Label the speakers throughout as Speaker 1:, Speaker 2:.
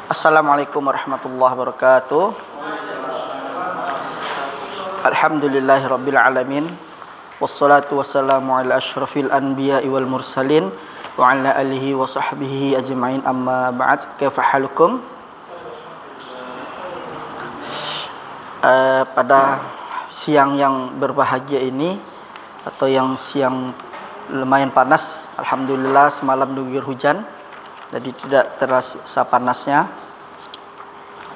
Speaker 1: Assalamualaikum warahmatullahi wabarakatuh. Alhamdulillahirabbil alamin. Wassalatu wassalamu ala asyrafil anbiya'i wal mursalin wa ala alihi wa sahbihi ajma'in, amma ba'd. Kaifa halukum? Pada siang yang berbahagia ini, atau yang siang lumayan panas, alhamdulillah semalam diguyur hujan, jadi tidak terasa panasnya.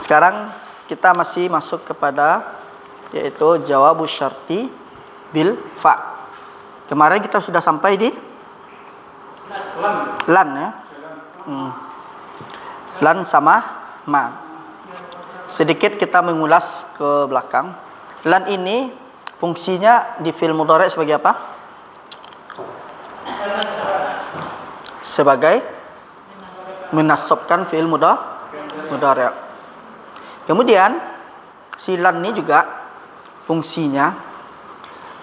Speaker 1: Sekarang kita masih masuk kepada yaitu jawabus syarti bil fa. Kemarin kita sudah sampai di lan ya. Lan sama ma. Sedikit kita mengulas ke belakang. Lan ini fungsinya di fi'il mudhari' sebagai apa? Sebagai menasabkan fi'il mudhari'. Kemudian si lan ini juga fungsinya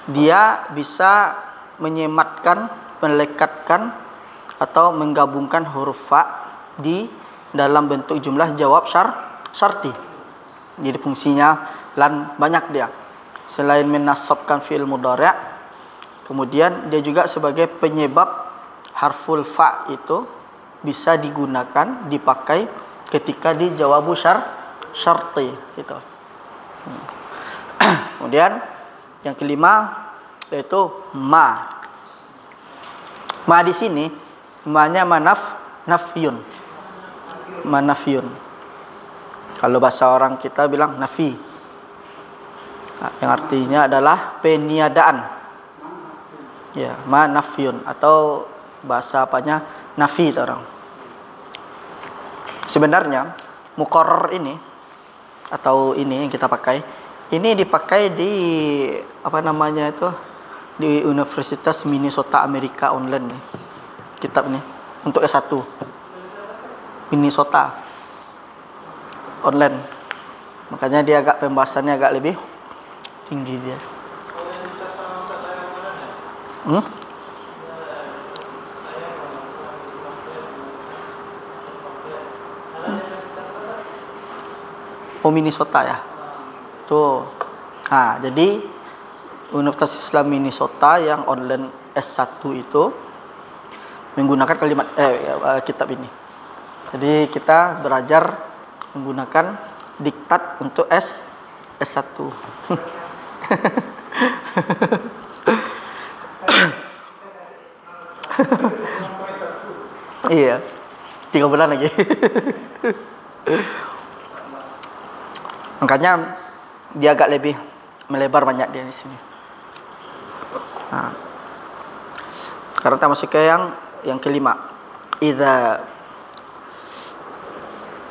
Speaker 1: dia bisa menyematkan, melekatkan atau menggabungkan huruf fa di dalam bentuk jumlah jawab syarti. Jadi fungsinya lan banyak dia. Selain menasabkan fi'il mudhari', kemudian dia juga sebagai penyebab harful fa itu bisa digunakan, dipakai ketika di jawabu syarti gitu. Kemudian yang kelima yaitu ma. Ma di sini ma-nya nafyun. Manafyun. Kalau bahasa orang kita bilang nafi. Nah, yang artinya adalah peniadaan. Ya, ma nafyun, atau bahasa apanya nafi itu orang. Sebenarnya muqarrar ini atau ini yang kita pakai, ini dipakai di apa namanya itu, di Universitas Minnesota Amerika online nih. Kitab nih untuk S1. Minnesota online. Makanya dia agak pembahasannya agak lebih tinggi dia. Minnesota ya. Tuh. Nah, jadi Universitas Islam Minnesota yang online S1 itu menggunakan kalimat kitab ini. Jadi kita belajar menggunakan diktat untuk S1. Iya. 3 bulan lagi. Makanya dia agak lebih melebar banyak dia di sini. Nah, sekarang kita masuk ke yang kelima. Idza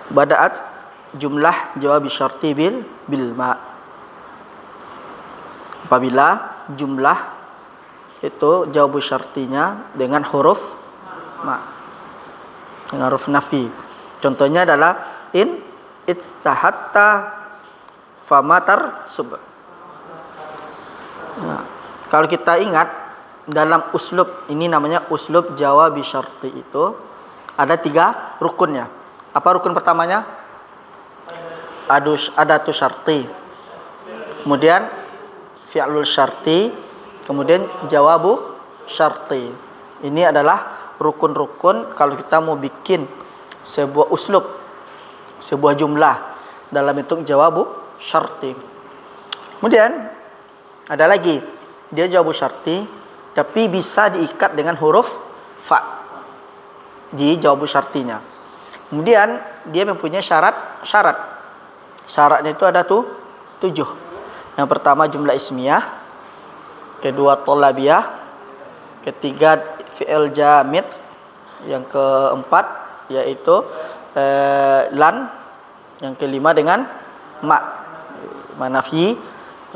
Speaker 1: bada'at jumlah jawab syarti bil ma. Apabila jumlah itu jawab syartinya dengan huruf ma, dengan huruf nafi. Contohnya adalah in ittahatta famatar sub. Nah, kalau kita ingat dalam uslub ini, namanya uslub jawab syarti, itu ada 3 rukunnya. Apa rukun pertamanya? Adatu syarti. Kemudian fi'lul syarti, kemudian jawabu syarti. Ini adalah rukun-rukun kalau kita mau bikin sebuah uslub, sebuah jumlah dalam bentuk jawabu syarti. Kemudian ada lagi, dia jawabu syarti tapi bisa diikat dengan huruf fa di jawabu syartinya. Kemudian dia mempunyai syarat. Syaratnya itu ada 7. Yang pertama jumlah ismiyah, kedua thalabiyah, ketiga fi'il jamid, yang keempat yaitu lan, yang kelima dengan manafi,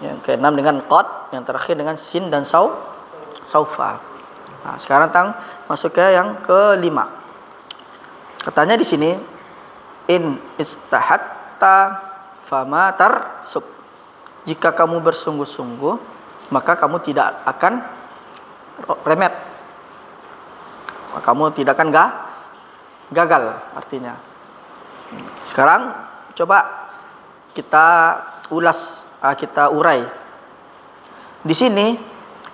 Speaker 1: yang keenam dengan qad, yang terakhir dengan sin dan saufa. Nah, sekarang masuk ke yang kelima. Katanya di sini in istahatta famatar sub. Jika kamu bersungguh-sungguh, maka kamu tidak akan remet. Kamu tidak akan gagal artinya. Sekarang coba kita ulas, kita urai. Di sini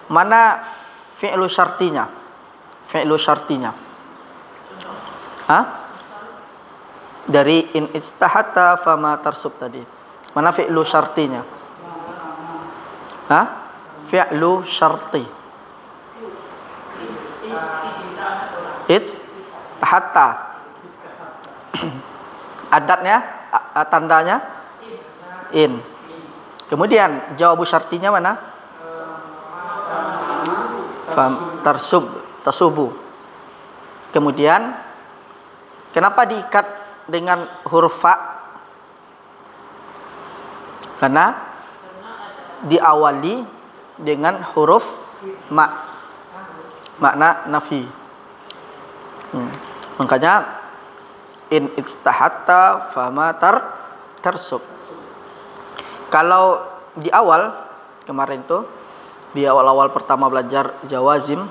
Speaker 1: mana fi'lu syartinya? Fi'lu syartinya. Dari in istahatta fama tarsub tadi. Mana fi'lu syartinya? Fi'lu syarti. Istahatta. Adatnya, tandanya in. Kemudian jawabu syartinya mana? Fam tasubu. Kemudian kenapa diikat dengan huruf fa? Karena diawali dengan huruf makna nafi. Makanya in istahatta fama tarsub. Kalau di awal kemarin tuh, di awal-awal pertama belajar jawazim,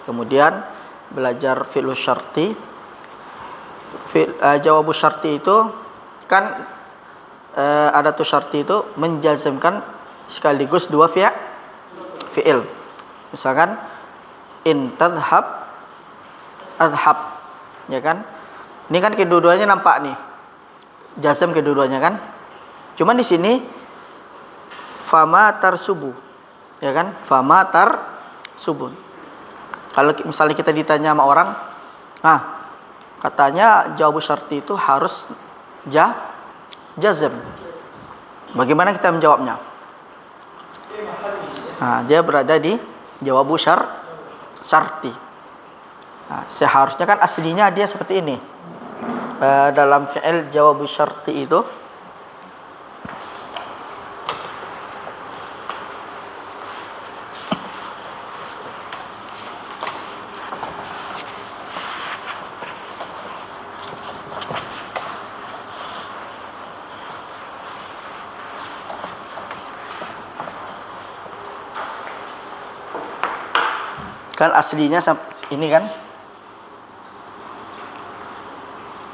Speaker 1: kemudian belajar fi'lu syarti. Jawabu syarti itu kan ada tuh syarti itu menjazmkan sekaligus dua fi'il. Misalkan in tadhhab adhab, ya kan? Ini kan kedua-duanya nampak nih, jazm kedua-duanya kan. Cuman di sini fama tarsubu, ya kan? Fama tarsubu. Kalau misalnya kita ditanya sama orang, katanya jawabu syarti itu harus jazm. Bagaimana kita menjawabnya? Dia berada di jawabu syarti. Seharusnya kan aslinya dia seperti ini. Dalam fi'il jawabu syarti itu kan aslinya ini kan,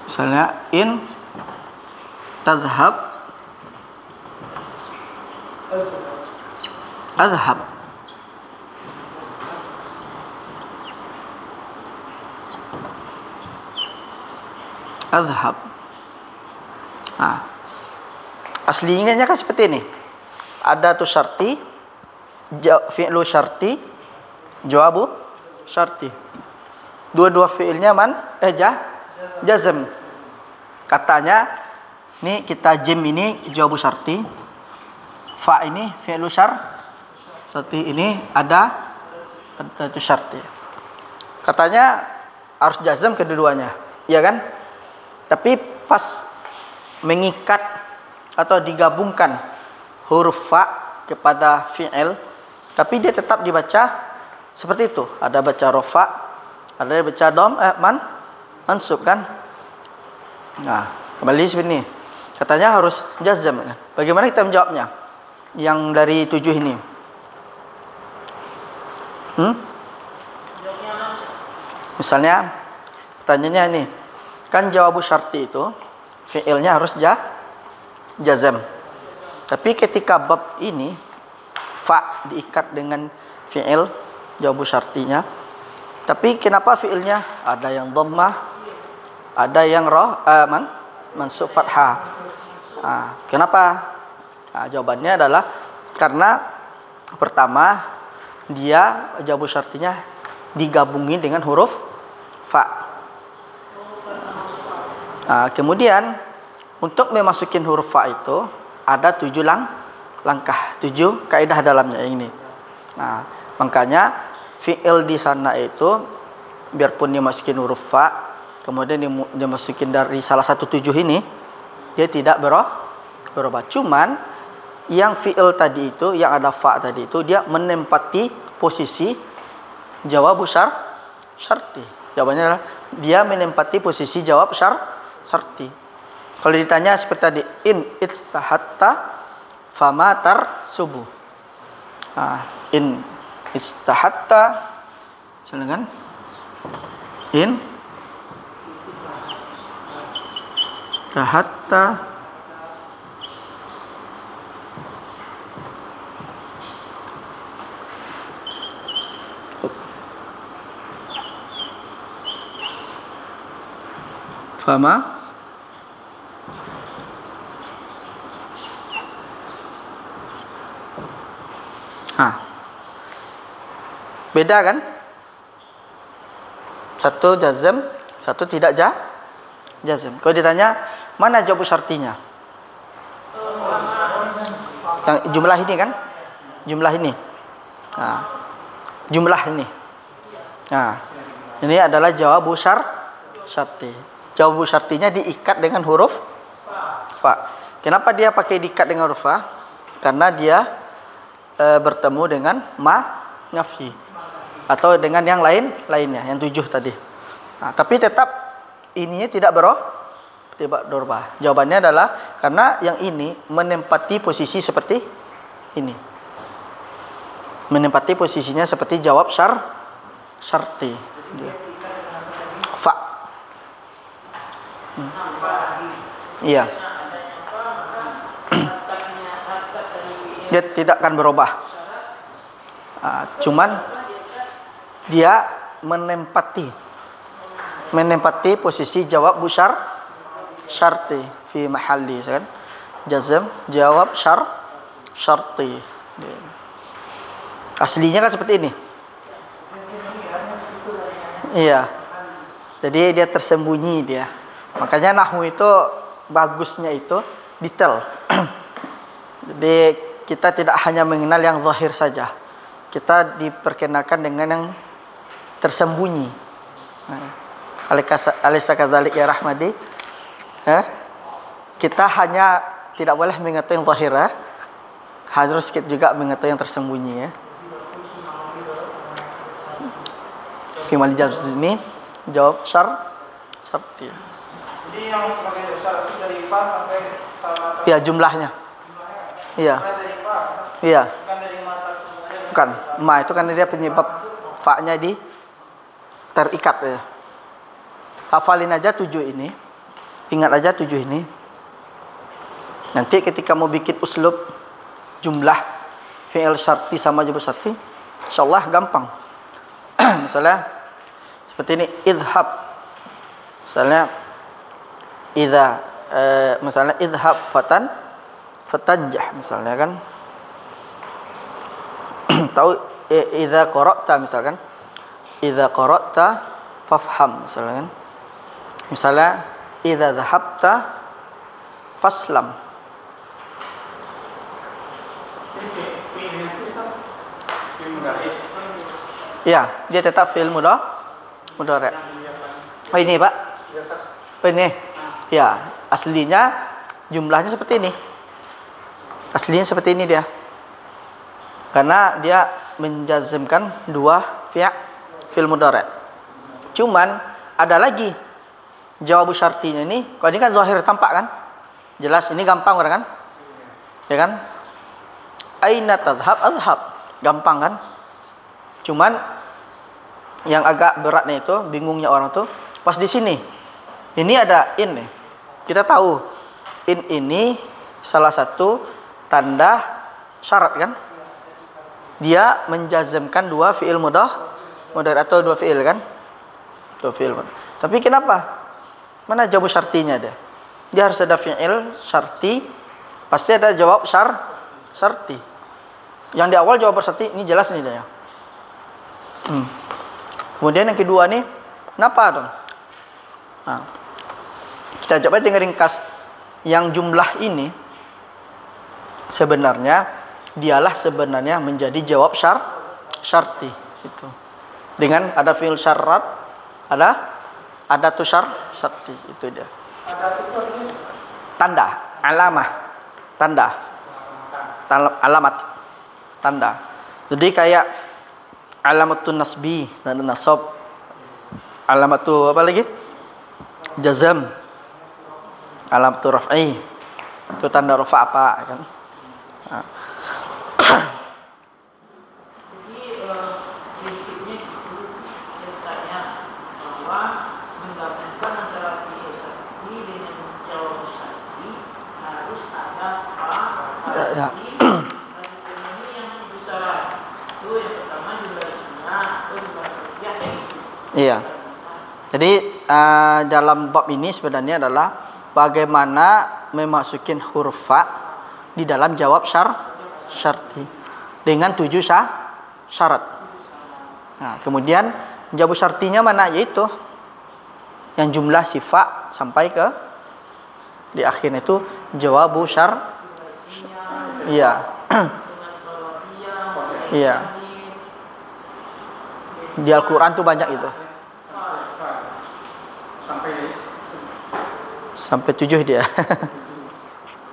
Speaker 1: misalnya in tazhab azhab. Azhab. Aslinya kan seperti ini. Ada tuh syarti, fi'lu syarti, jawabu syarti. Dua-dua fi'ilnya jazm. Katanya ini kita jim ini jawabu syarti, fa ini fi'lu syarti, ini ada itu syarti. Katanya harus jazm kedua-duanya, iya kan? Tapi pas mengikat atau digabungkan huruf fa kepada fi'il, tapi dia tetap dibaca seperti itu. Ada baca rofa, ada baca mansub kan. Nah, kembali sini. Katanya harus jazm. Bagaimana kita menjawabnya? Yang dari 7 ini. Misalnya pertanyaannya ini. Kan jawabu syarti itu fi'ilnya harus jazm. Tapi ketika bab ini fa diikat dengan fi'il jawabu syartinya. Tapi kenapa fi'ilnya ada yang dhammah, ada yang mansub fathah? Kenapa? Jawabannya adalah karena pertama dia jawabu syartinya digabungin dengan huruf fa. Kemudian untuk memasukin huruf fa itu ada 7 langkah, 7 kaidah dalamnya ini. Makanya fi'il di sana itu biarpun dia masukin huruf fa, kemudian dia masukin dari salah satu 7 ini, dia tidak berubah. Cuman yang fi'il tadi itu, yang ada fa tadi itu, dia menempati posisi jawabu syarti. Jawabannya adalah dia menempati posisi jawab syarti. Kalau ditanya seperti tadi, in istahatta fama tarsubu. In istahatta, silakan. In Hatta fama beda kan? Satu jazm, satu tidak jazm. Kalau ditanya mana jawab syartinya? Yang jumlah ini kan? Jumlah ini. Nah, jumlah ini. Nah, ini adalah jawab syarti. Jawab syartinya diikat dengan huruf fa. Kenapa dia pakai diikat dengan huruf fa? Karena dia bertemu dengan nafi atau dengan yang lainnya, yang 7 tadi. Nah, tapi tetap ininya tidak berubah. Jawabannya adalah karena yang ini menempati posisi seperti ini. Menempati posisinya seperti jawab syarti. Fa. Iya. Dia tidak akan berubah. Cuman dia menempati posisi jawab syarti fi mahalli, kan? Jazm jawab syarti. Aslinya kan seperti ini. Iya. Jadi dia tersembunyi dia. Makanya nahwu itu bagusnya itu detail. Jadi kita tidak hanya mengenal yang zahir saja. Kita diperkenakan dengan yang tersembunyi. Alaysa kadzalik ya rahmadi. Kita hanya tidak boleh mengetahui yang zahir, harus kita juga mengetahui yang tersembunyi, ya. Fimal jazmi jawab syarti.
Speaker 2: Jadi yang sebagai syarat itu dari fa sampai
Speaker 1: ya jumlahnya. Iya.
Speaker 2: Dari fa.
Speaker 1: Iya.
Speaker 2: Bukan dari mata semuanya.
Speaker 1: Bukan. Ma itu kan dia penyebab fa-nya di terikat, ya. Hafalin aja 7 ini. Ingat aja 7 ini. Nanti ketika mau bikin uslub jumlah fi'il syarti sama jawab syarti, insyaallah gampang. Misalnya seperti ini, idhab. Misalnya misalnya idhab fatanjah misalnya, kan. Tahu idza qara'ta misalkan. Idza qara'ta fafham misalnya, kan. Misalnya idza dhahabta faslam. Ya, dia tetap fi'il mudhari'. Oh ini, Pak. Oh ini. Ya, aslinya jumlahnya seperti ini. Aslinya seperti ini dia. Karena dia menjazmkan 2 fi'il mudhari'. Cuman ada lagi jawab syartinya ini. Kalau ini kan zahir, tampak kan? Jelas, ini gampang kan? Ya kan? Aina tadhhab adhhab. Gampang kan? Cuman yang agak beratnya itu, bingungnya orang tuh pas di sini. Ini ada in nih. Kita tahu in ini salah satu tanda syarat, kan? Dia menjazmkan 2 fi'il mudhari' atau 2 fi'il, kan? 2 fi'il. Tapi kenapa? Mana jawab syartinya dia? Dia harus ada fi'il syarti, pasti ada jawab syarti. Yang di awal jawab syarti ini jelas nih dia. Kemudian yang kedua nih, kenapa tuh? Nah, kita coba dengan ringkas. Yang jumlah ini sebenarnya dialah sebenarnya menjadi jawab syarti itu. Dengan ada fi'il syarat, ada tu syarti, itu dia. Tanda, alamah, alamat, tanda. Jadi kayak alamatun nasbi dan nasab, alamatu apa lagi? Jazam, alamatu raf'i, itu tanda rafa apa, kan? Nah.
Speaker 2: Jadi prinsipnya bertanya bahwa menggabungkan antara fi'il syarti dengan jawab
Speaker 1: Ya.
Speaker 2: Ini yang besar itu yang pertama jumlah isinya, itu jumlah rupiah ya.
Speaker 1: Iya. Jadi dalam bab ini sebenarnya adalah bagaimana memasukin huruf fa di dalam jawab syarti dengan 7 syarat. Nah, kemudian jawab syartinya mana? Yaitu yang jumlah sifat sampai ke di akhirnya itu jawabu iya. Iya. Di Al-Qur'an tuh banyak itu. Sampai 7 dia.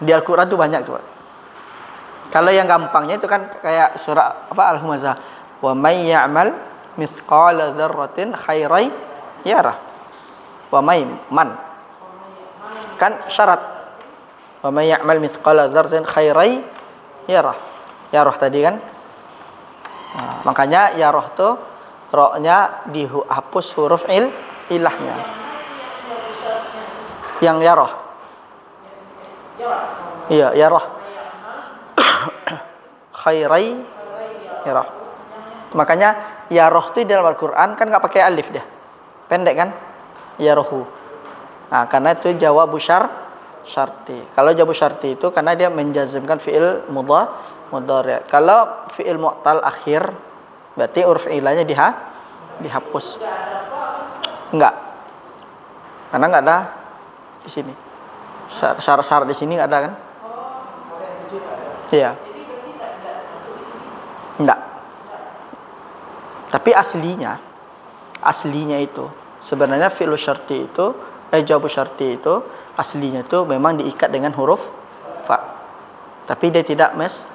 Speaker 1: Di Al-Qur'an tuh banyak tuh. Kalau yang gampangnya itu kan kayak surah apa Al-Humazah. Wa may ya'mal mithqala dzarratin khairan yarah. Wa may man. Kan syarat. Wa may ya'mal mithqala dzarratin khairan yarah. Yarah tadi kan. Nah, makanya yarah tuh ra-nya dihapus huruf ilahnya. Yang yarah. Iya, yarah. Khairai yarah. Makanya yarah itu dalam Al-Qur'an kan enggak pakai alif dia. Pendek kan? Yarahu. Nah, karena itu jawabu syarti. Kalau jawabu syarti itu karena dia menjazmkan fi'il mudhari'. Kalau fi'il mu'tal akhir berarti huruf ilahnya dihapus. Enggak. Karena enggak ada di sini. Syarat-syarat di sini enggak ada kan? Iya. Enggak. Tapi aslinya itu sebenarnya fi'il syarti itu jawab syarti itu aslinya itu memang diikat dengan huruf fa. Tapi dia tidak mesti.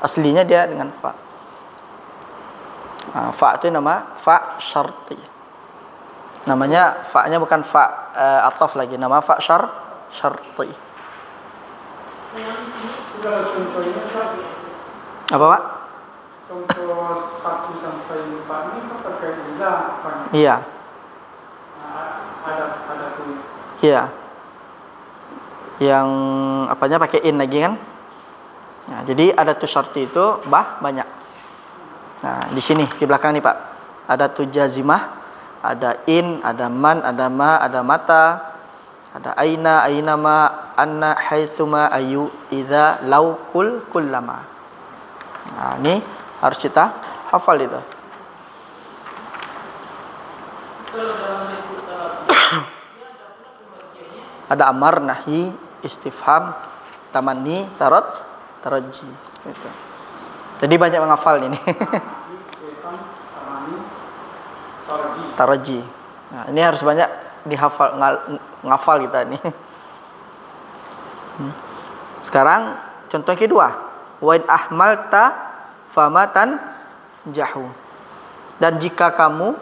Speaker 1: Aslinya dia dengan fa. Fa itu nama fa syarti. Namanya fa-nya bukan fa ataf lagi, nama fa syarti. Apa, Pak?
Speaker 3: Contoh 1 sampai 4 ini kan pakai iza kan?
Speaker 1: Iya.
Speaker 3: Ada tuh.
Speaker 1: Iya. Yang apanya pakai in lagi kan? Nah, jadi ada tu syarti itu banyak. Nah, di sini di belakang nih, Pak. Ada tu jazimah, ada in, ada man, ada ma, ada mata, ada aina, ainama, anna, haitsuma, ayu, idza, lau, kullama. Nah, ini harus kita hafal itu. Ada amar, nahi, istifham, tamanni, taraji. Itu. Jadi banyak menghafal ini. Taraji. Nah, ini harus banyak dihafal, ngafal kita ini. Sekarang contoh kedua. Wa in ahmalta famatan jahu. Dan jika kamu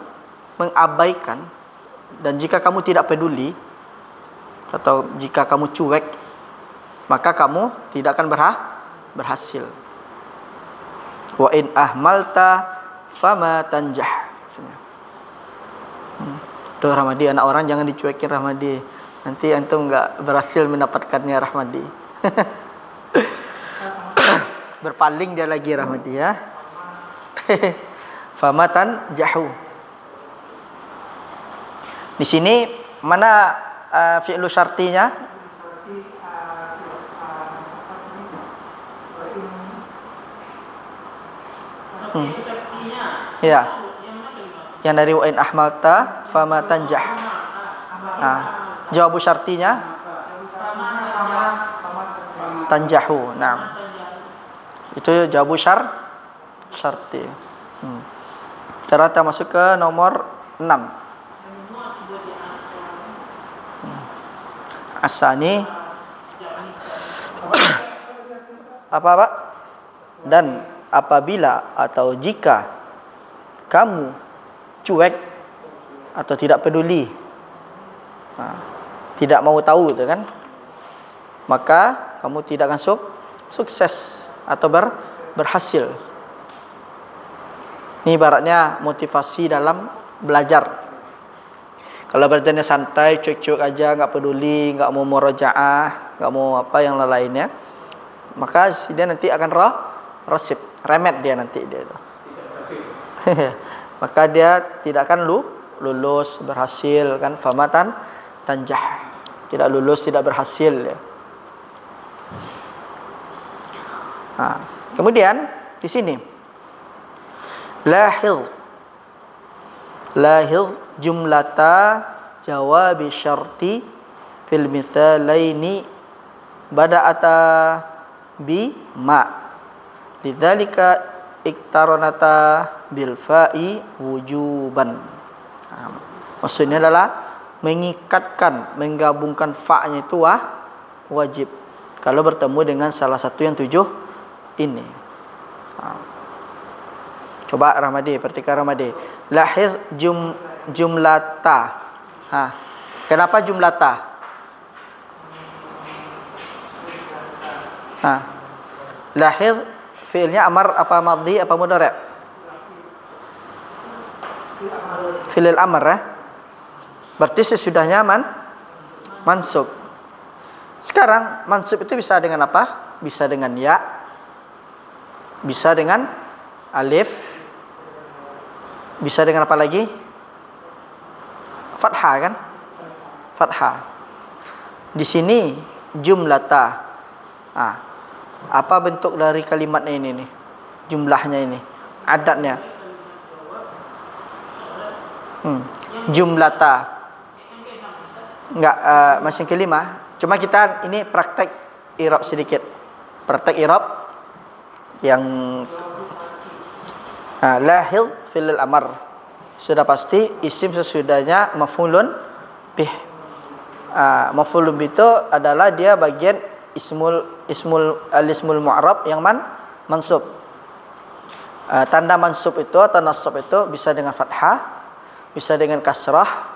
Speaker 1: mengabaikan dan jika kamu tidak peduli atau jika kamu cuek, maka kamu tidak akan berhasil. Wa in ahmalta famatan jah. Tuh Rahmadi, anak orang jangan dicuekin Rahmadi. Nanti antum enggak berhasil mendapatkannya Rahmadi. Berpaling dia lagi Rahmadi ya. Famatan jahu. Di sini mana fi'lu syartinya? Ya. Yang dari wa in ahmalta fama tanjah. Nah, jawabu syartinya tanjahu. Nah. Itu jawabu syarti. Cara kita masuk ke nomor 6. Asani apa, Pak? Dan apabila atau jika kamu cuek atau tidak peduli, tidak mau tahu itu kan, maka kamu tidak akan sukses atau berhasil. Ini ibaratnya motivasi dalam belajar. Kalau bertanya santai, cuek-cuek aja, nggak peduli, nggak mau murojaah, nggak mau apa yang lainnya, maka dia nanti akan rasib, remet dia nanti dia itu. Maka dia tidak akan lulus, berhasil kan, famatan tanjah. Tidak lulus, tidak berhasil ya. Nah, kemudian di sini lahil jumlata jawabi syarti fil misalaini bada'ata bi ma lidzalika iktaronata bil fa'i wujuban. Nah, maksudnya adalah mengikatkan, menggabungkan fa-nya itu wajib kalau bertemu dengan salah satu yang 7 ini. Nah, coba Ramadi, perhatikan Ramadi. Lahir jumlata. Kenapa jumlata? Lahir fi'ilnya amar apa madhi apa mudhari'? Fi'il amar ya. Berarti sesudahnya mansub. Sekarang mansub itu bisa dengan apa? Bisa dengan ya. Bisa dengan alif. Bisa dengan apa lagi? Fathah kan? Fathah. Di sini jumlata. Apa bentuk dari kalimatnya ini nih? Jumlahnya ini, adatnya. Jumlata. Enggak, masih kelima. Cuma kita ini praktek i'rab sedikit. Praktek i'rab yang lahil fil amar. Sudah pasti isim sesudahnya maf'ulun bih. Maf'ulun bih itu adalah dia bagian ismul mu'rab yang mansub. Tanda mansub itu atau nasab itu bisa dengan fathah, bisa dengan kasrah,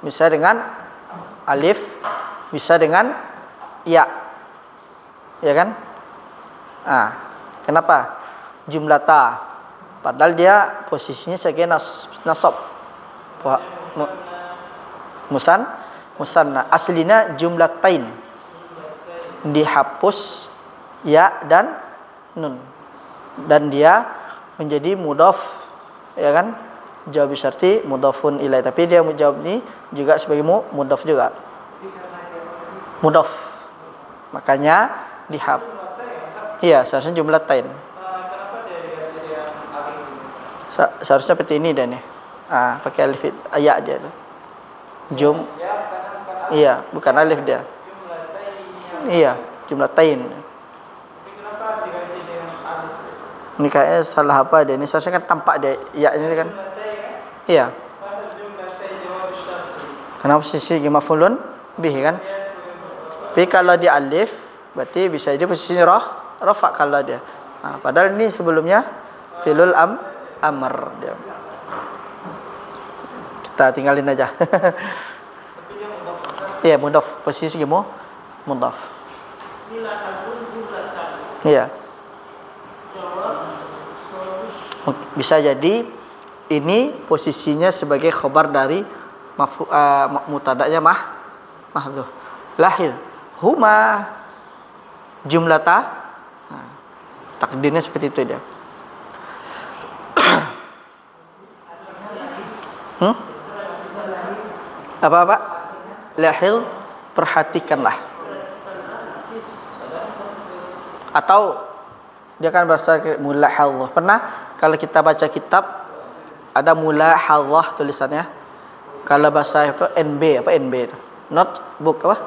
Speaker 1: bisa dengan alif, bisa dengan ya. Ya kan? Kenapa? Jumlata. Padahal dia posisinya sebagai nasab. Musanna. Aslinya jumlatain. Dihapus ya dan nun. Dan dia menjadi mudhaf, ya kan? Jawab syarti mudhafun ilaih. Tapi dia menjawab ini juga sebagai mudhaf juga. Mudhaf. Makanya dihap. Iya, seharusnya jumlatain. Seharusnya seperti ini dan nih. Pakai alif ayat dia tuh. Iya, bukan alif dia. Iya, jumlatain. Ini kayaknya salah apa dia. Ini seharusnya kan tampak dia ya ini kan. Iya. Kenapa posisi maf'ulun bih kan? Tapi kalau dia alif berarti bisa dia posisinya rafa kalau dia. Padahal ini sebelumnya fi'lul amr dia. Kita tinggalin aja. Iya, mudhaf, posisi mudhaf. Iya. Bisa jadi ini posisinya sebagai khabar dari mubtada'nya mahdzuf. Lahir huma jumlata. Takdirnya seperti itu dia. Apa? Lahil, perhatikanlah. Atau dia kan bahasa mulahadhah. Pernah kalau kita baca kitab ada mulahadhah tulisannya. Kalau bahasa itu NB apa NB itu? Notebook apa?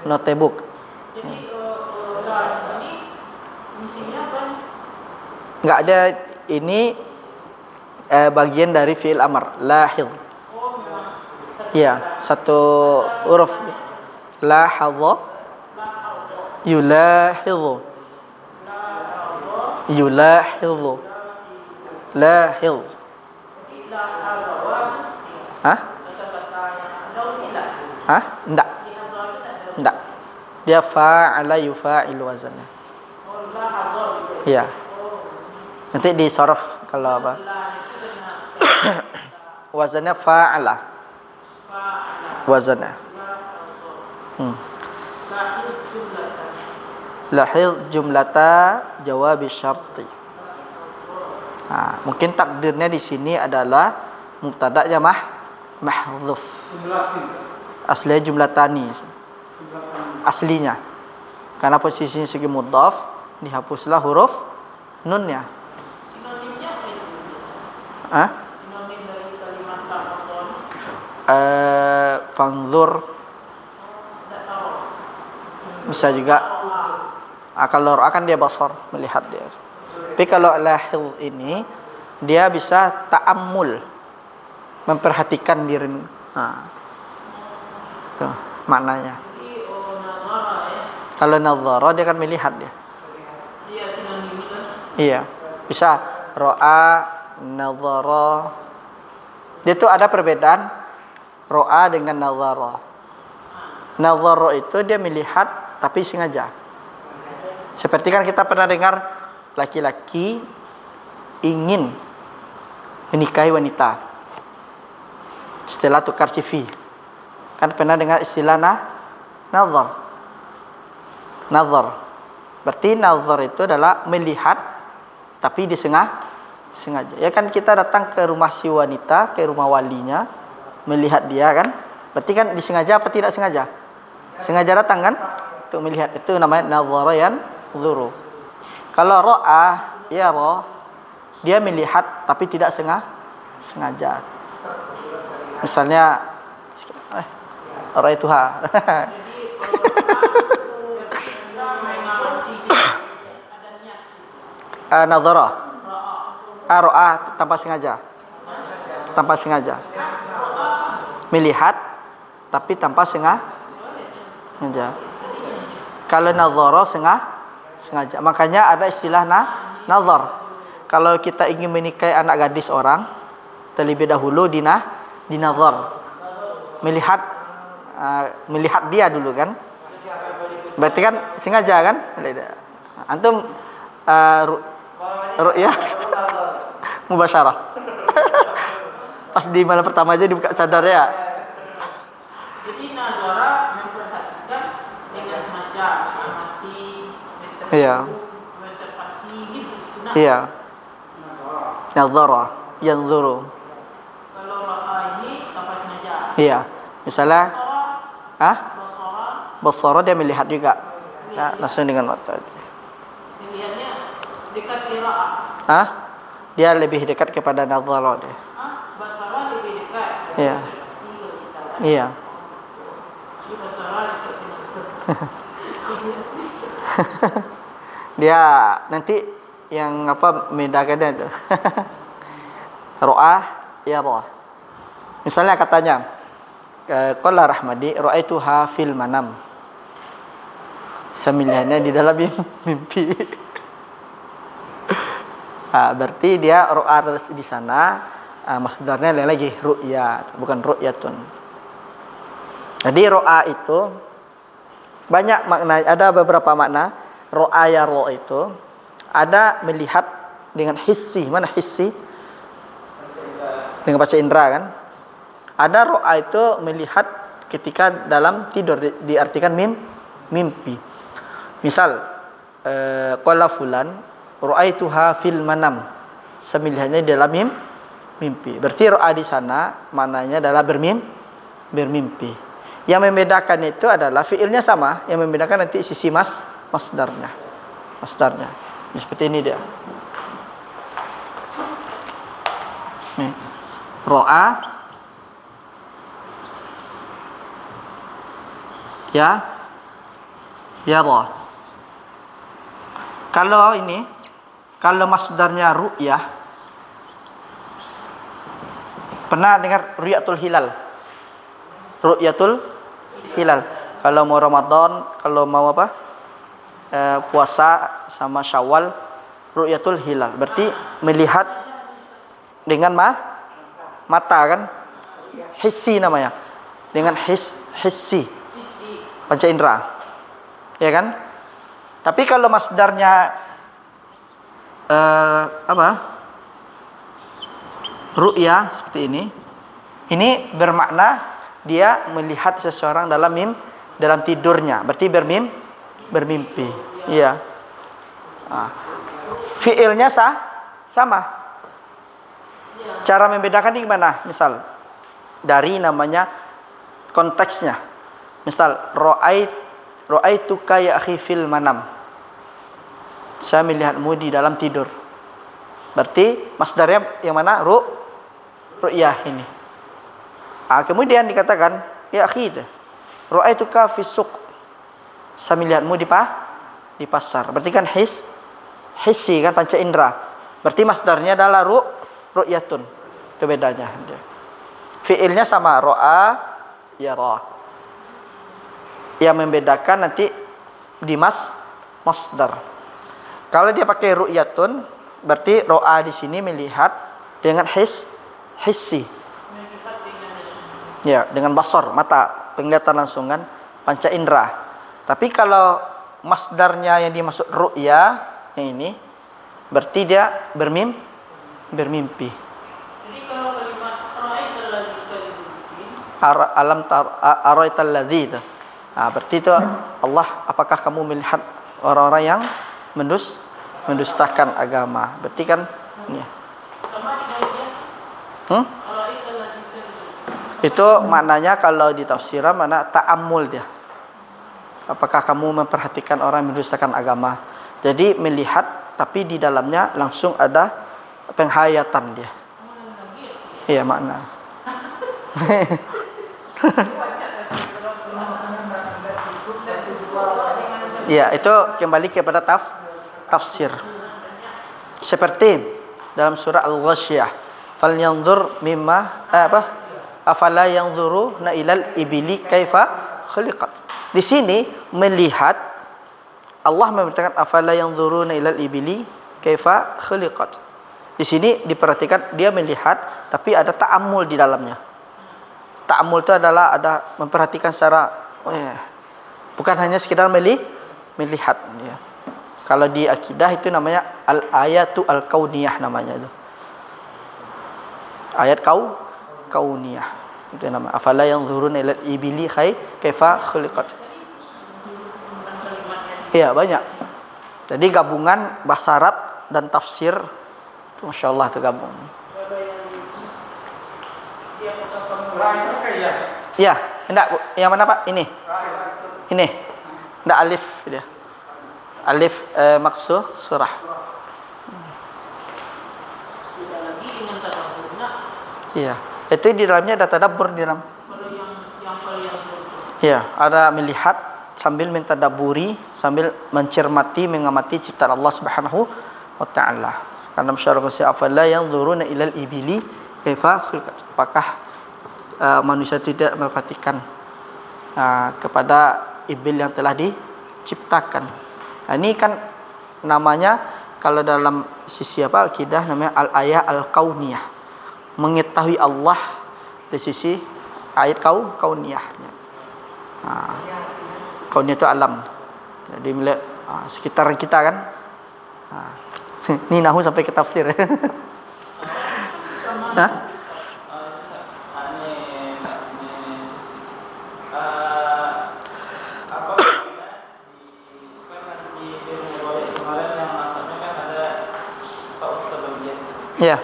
Speaker 1: Notebook. Enggak ada, ini bagian dari fi'il amar lahil. Iya, satu huruf. Lahadha yulahidhu. Yulahidhu. Lahil. Enggak. Enggak. Dia fa'ala yufa'ilu wazannya. Iya. Nanti disaraf kalau apa? Wazannya fa'ala. Wazannya. Lahil jumlata jawab syarti. Mungkin takdirnya di sini adalah mubtada'nya mahdzuf. Aslinya jumlatani. Aslinya. Karena posisinya segi mudhaf, dihapuslah huruf nunnya.
Speaker 2: Sinonimnya apa itu? Sinonim dari kalimat tafadhol.
Speaker 1: Fanzur. Bisa juga. Kalau akan dia basar, melihat dia. Tapi kalau lahil ini dia bisa ta'ammul, memperhatikan diri. Tuh maknanya. Kalau nazara dia akan melihat dia.
Speaker 2: Iya, sinonim kan?
Speaker 1: Iya. Bisa ro'a, nazara. Dia tuh ada perbedaan ro'a dengan nazara. Nazara itu dia melihat tapi sengaja. Seperti kan kita pernah dengar laki-laki ingin menikahi wanita setelah tukar CV. Kan pernah dengar istilah nazar. Nazar. Berarti nazar itu adalah melihat tapi sengaja. Ya kan kita datang ke rumah si wanita, ke rumah walinya, melihat dia kan. Berarti kan disengaja apa tidak sengaja? Sengaja datang kan untuk melihat. Itu namanya nazara yanzuru. Kalau ro'a, ya roh, dia melihat tapi tidak sengaja. Misalnya, ra'aituha. Nazara. Ro'a tanpa sengaja. Tanpa sengaja. Melihat tapi tanpa sengaja. Kalau nazara sengaja. Makanya ada istilah nazar. Kalau kita ingin menikahi anak gadis orang, terlebih dahulu dinazar. Melihat dia dulu kan. Berarti kan sengaja kan? Antum ru'yah mubasyarah. Pas di malam pertama aja dibuka cadar ya.
Speaker 2: Jadi nazara memperhatikan dengan sengaja, mengamati,
Speaker 1: Iya.
Speaker 2: observasi gitu.
Speaker 1: Iya. Nazara, yanzuru.
Speaker 2: Kalau ro'a ini tanpa sengaja.
Speaker 1: Iya. Misalnya,
Speaker 2: Basara
Speaker 1: basara dia melihat juga. Ya, langsung dengan mata.
Speaker 2: dilihatnya dekat qiraah.
Speaker 1: Dia lebih dekat kepada nazara dia.
Speaker 2: Basara lebih dekat.
Speaker 1: Iya.
Speaker 2: Observasi kalau kita kan.
Speaker 1: Iya.
Speaker 2: Jadi basara dekat dengan
Speaker 1: Dia nanti yang membedakan dia itu. Ro'ah, ya ro'ah. Misalnya katanya, qala Rahmadi ra'aituha fil manam. Semilihannya di dalam mimpi. Berarti dia ro'ah di sana, masdarnya lain lagi ru'ya, bukan ru'yatun. Jadi ro'ah itu banyak makna, ada beberapa makna. Ro'a ya ro' itu ada melihat dengan hissi. Mana hissi? Dengan baca indera kan. Ada ro'a itu melihat ketika dalam tidur, diartikan mimpi. Misal qala fulan ra'aituha fil manam. Semilihannya dalam mimpi. Berarti ro'a di sana maknanya adalah bermimpi. Yang membedakan itu adalah fiilnya sama, yang membedakan nanti sisi masdarnya. Seperti ini dia. Nih. Ro'a ya roh. Kalau masdarnya ru'yah, pernah dengar ru'yatul hilal? Ru'yatul hilal. Kalau mau Ramadan, kalau mau puasa sama Syawal, ru'yatul hilal. Berarti melihat dengan mata kan? Hissi namanya. Dengan hissi. Panca indera. Ya kan? Tapi kalau masdarnya ru'ya seperti ini. Ini bermakna dia melihat seseorang dalam tidurnya. Berarti bermimpi. Iya. Fiilnya sama. Cara membedakan ini gimana? Misal dari namanya konteksnya. Misal ra'aituka ya akhi fil manam. Saya melihatmu di dalam tidur. Berarti masdarnya yang mana? Ru'yah ini. Kemudian dikatakan ya akhi, ra'aituka fis suq. Saya melihatmu di pasar. Berarti kan hissi kan, panca indera. Berarti masdarnya adalah ru'yatun. Itu bedanya. Fiilnya sama, ra'a yara. Yang membedakan nanti di masdar. Kalau dia pakai ru'yatun, berarti ra'a di sini melihat dengan hissi. Ya, dengan basar, mata, penglihatan langsung kan, panca indera. Tapi kalau masdarnya yang dimaksud ru'ya yang ini, berarti dia bermimpi.
Speaker 2: Jadi kalau kalimat ra'aital ladzi
Speaker 1: Araital ladzi. Berarti itu Allah, apakah kamu melihat orang-orang yang mendustakan agama? Berarti kan ya.
Speaker 2: sama dengan dia. Ra'aital ladzi
Speaker 1: Itu maknanya kalau di tafsiran mana ta'ammul dia. Apakah kamu memperhatikan orang yang mendustakan agama? Jadi melihat tapi di dalamnya langsung ada penghayatan dia. Iya makna. Ya, itu kembali kepada tafsir. Seperti dalam surah Al-Ghasyiyah, "Falyanzur mimma afala yanzuruna ilal ibili kaifa khuliqat." Di sini melihat, Allah memberitakan afala yanzuruna ilal ibili kaifa khuliqat. Di sini diperhatikan dia melihat tapi ada ta'ammul di dalamnya. Ta'ammul itu adalah ada memperhatikan secara bukan hanya sekedar melihat ya. Kalau di akidah itu namanya al-ayatu al-kauniyah namanya itu. Ayat kauniyah. Itu nama. Afala yanzuruna ilal ibili kaifa khuliqat. Iya, banyak. Jadi gabungan bahasa Arab dan tafsir itu masyaallah itu gabung. Ya, enggak yang mana Pak? Ini. Enggak alif dia. Alif maksud surah.
Speaker 2: tidak lagi dengan tadabburnya.
Speaker 1: Iya. Itu di dalamnya ada tadabbur di dalam.
Speaker 2: Kalau yang paling
Speaker 1: Iya, ada melihat sambil mentadabburi, sambil mencermati, mengamati ciptaan Allah Subhanahu wa taala. Karena masyarakat afala yanzuruna ilal ibili kaifa khuliqat. Apakah manusia tidak memperhatikan kepada ibil yang telah diciptakan. Ini kan namanya kalau dalam sisi akidah namanya al-ayah al-kauniyah. Mengetahui Allah dari sisi ayat kauniyah. Kauniyah itu alam. Jadi melihat sekitar kita kan. Ini nahu sampai ke tafsir. Ya.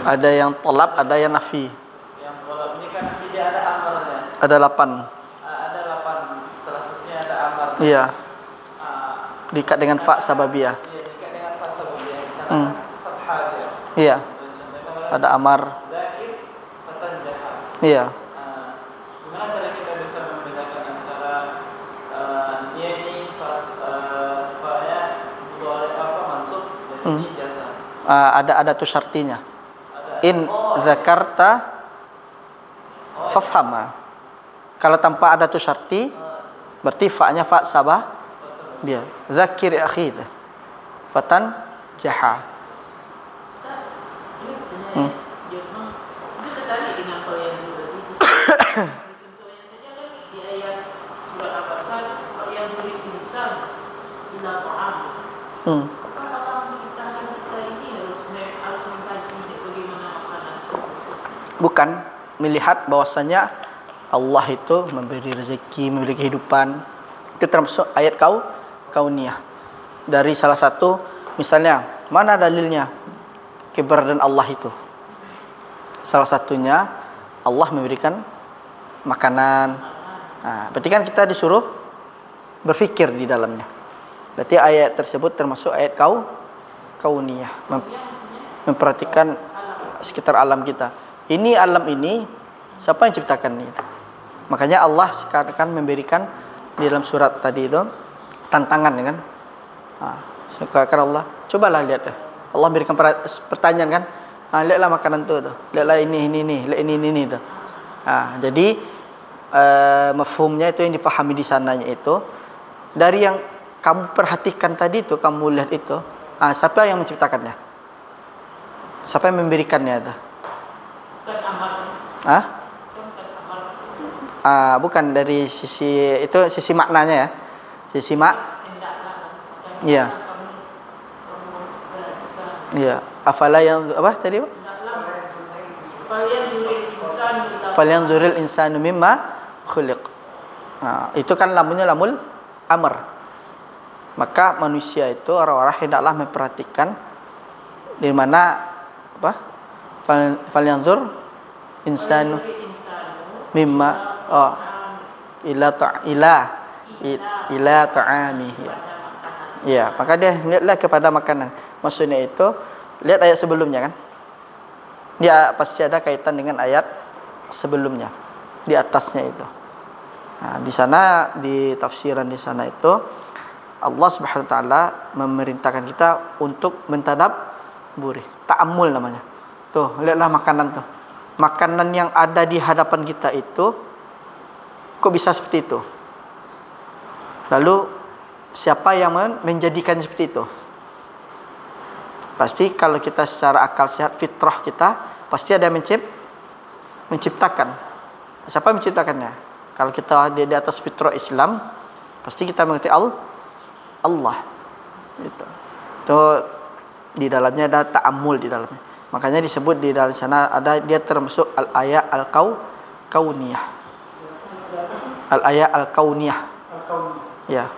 Speaker 1: Ada yang tolab, ada yang nafi.
Speaker 4: Yang tolab ini kan tidak ada amarnya.
Speaker 1: Ada 8.
Speaker 4: Ada 8. Selanjutnya ada amar.
Speaker 1: Iya. Diikat dengan fa sababiyah.
Speaker 4: Iya, diikat dengan fa sababiyah. Di sana fathah dia.
Speaker 1: Iya. Ada amar.
Speaker 4: Zakir, fatanjaha.
Speaker 1: Iya.
Speaker 4: Gimana cara kita bisa membedakan antara dia ini pas fa-nya boleh mansub dan ijazah.
Speaker 1: Ada tuh syartinya. In zakarta fafhama. Kalau tanpa ada tuh syarti, berarti fa-nya fa sabah dia. Zakir akhi. Fatan jaha.
Speaker 2: dia memang dia tertarik dengan hal yang dulu tadi. Contohnya saja kan di ayat surat Al-Baqarah, hal yang beri insan ila ta'am. Apakah menciptakan kita ini harus mengkaji bagaimana makanan?
Speaker 1: Bukan, melihat bahwasanya Allah itu memberi rezeki, memberi kehidupan. Itu termasuk ayat kauniyah. Dari salah satu, misalnya, mana dalilnya keberadaan Allah itu? Salah satunya, Allah memberikan makanan. Nah, berarti kan kita disuruh berfikir di dalamnya. Berarti ayat tersebut termasuk ayat kauniyah. Memperhatikan sekitar alam kita. Ini alam ini, siapa yang ciptakan ini? Makanya Allah sekarang memberikan di dalam surat tadi itu tantangan, kan? Sekarang Allah, cobalah lihat deh. Allah berikan pertanyaan, kan? Lihatlah makanan tu, lihatlah ini, lihat ini tu. Jadi mafhumnya itu yang dipahami di sananya itu dari yang kamu perhatikan tadi itu, kamu lihat itu. Siapa yang menciptakannya? Siapa yang memberikannya itu? Bukan dari sisi itu, sisi maknanya ya. Sisi iya. Iya. Afala yang apa tadi, Pak? Falyanzuril insanu mimma khuliq. Itu kan lamunya lamul amr. Maka manusia itu, orang-orang hendaklah memperhatikan di mana apa? Falyanzur insanu mimma ila ta'amihi. Ya, maka dia lihatlah kepada makanan. Maksudnya itu, lihat ayat sebelumnya, kan? Dia pasti ada kaitan dengan ayat sebelumnya di atasnya itu. Di sana, di tafsiran di sana itu Allah Subhanahu wa taala memerintahkan kita untuk mentadabburi, ta'ammul namanya. Tuh, lihatlah makanan tuh. Makanan yang ada di hadapan kita itu kok bisa seperti itu? Lalu siapa yang menjadikan seperti itu? Pasti kalau kita secara akal sehat, fitrah kita, pasti ada yang menciptakan. Siapa yang menciptakannya? Kalau kita di atas fitrah Islam, pasti kita mengerti Allah. Itu di dalamnya ada ta'ammul di dalamnya. Makanya disebut di dalam sana ada, dia termasuk al-ayat al-kauniyah. Al-ayat al-kauniyah. Ya.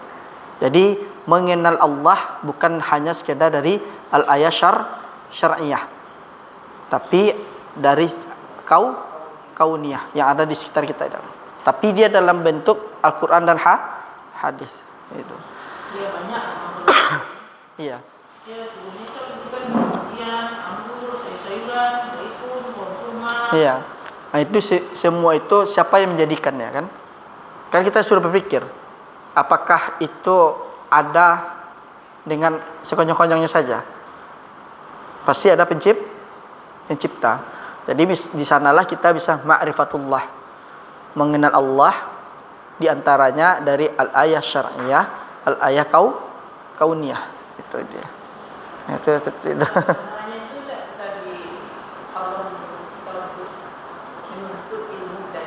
Speaker 1: Jadi mengenal Allah bukan hanya sekedar dari al-ayat syar'iyah. Tapi dari kauniyah yang ada di sekitar kita itu. Tapi dia dalam bentuk Al-Qur'an dan hadis. Itu.
Speaker 2: Dia banyak.
Speaker 1: Iya.
Speaker 2: Ya, sebenarnya itu kan ujian, anggur, sayur-sayuran, zaitun, kurma.
Speaker 1: Iya. Nah, itu semua itu siapa yang menjadikannya, kan? Kan kita suruh berpikir, apakah itu ada dengan sekonyong-konyongnya saja? Pasti ada pencipta. Jadi di sanalah kita bisa ma'rifatullah, mengenal Allah, di antaranya dari al-ayah syar'iyah, al-ayah kauniyah. Itu dia. Itu.
Speaker 2: Namanya itu tadi Allah menuntut ilmu dan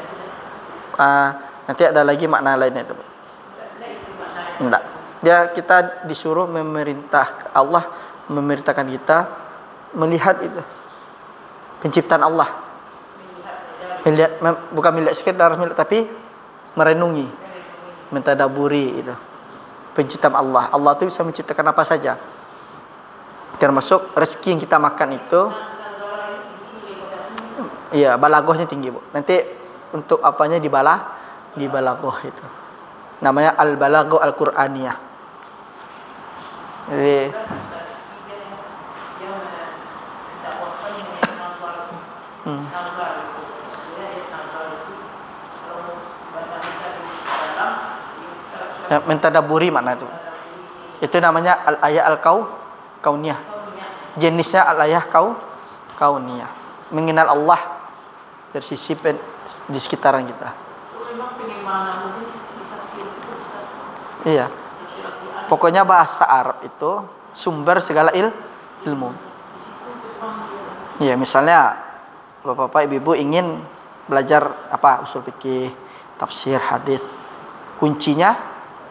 Speaker 1: nanti ada lagi makna lainnya itu. Enggak. Kita disuruh Allah memerintahkan kita melihat itu penciptaan Allah. Melihat, bukan melihat sekedar melihat, tapi merenungi, mentadaburi itu penciptaan Allah. Allah itu bisa menciptakan apa saja. Termasuk rezeki yang kita makan itu. Iya, balaghahnya tinggi, Bu. Nanti untuk apanya di balaghah itu. Namanya al-balaghah al-Qur'aniyah. Jadi mentadaburi makna itu. Itu namanya al-ayah al-kauniyah. Jenisnya al-ayah kauniyah. Mengenal Allah dari sisi di sekitaran kita. Iya. Pokoknya bahasa Arab itu sumber segala ilmu. Iya, misalnya Bapak-bapak, Ibu-ibu ingin belajar usul fikih, tafsir, hadis. Kuncinya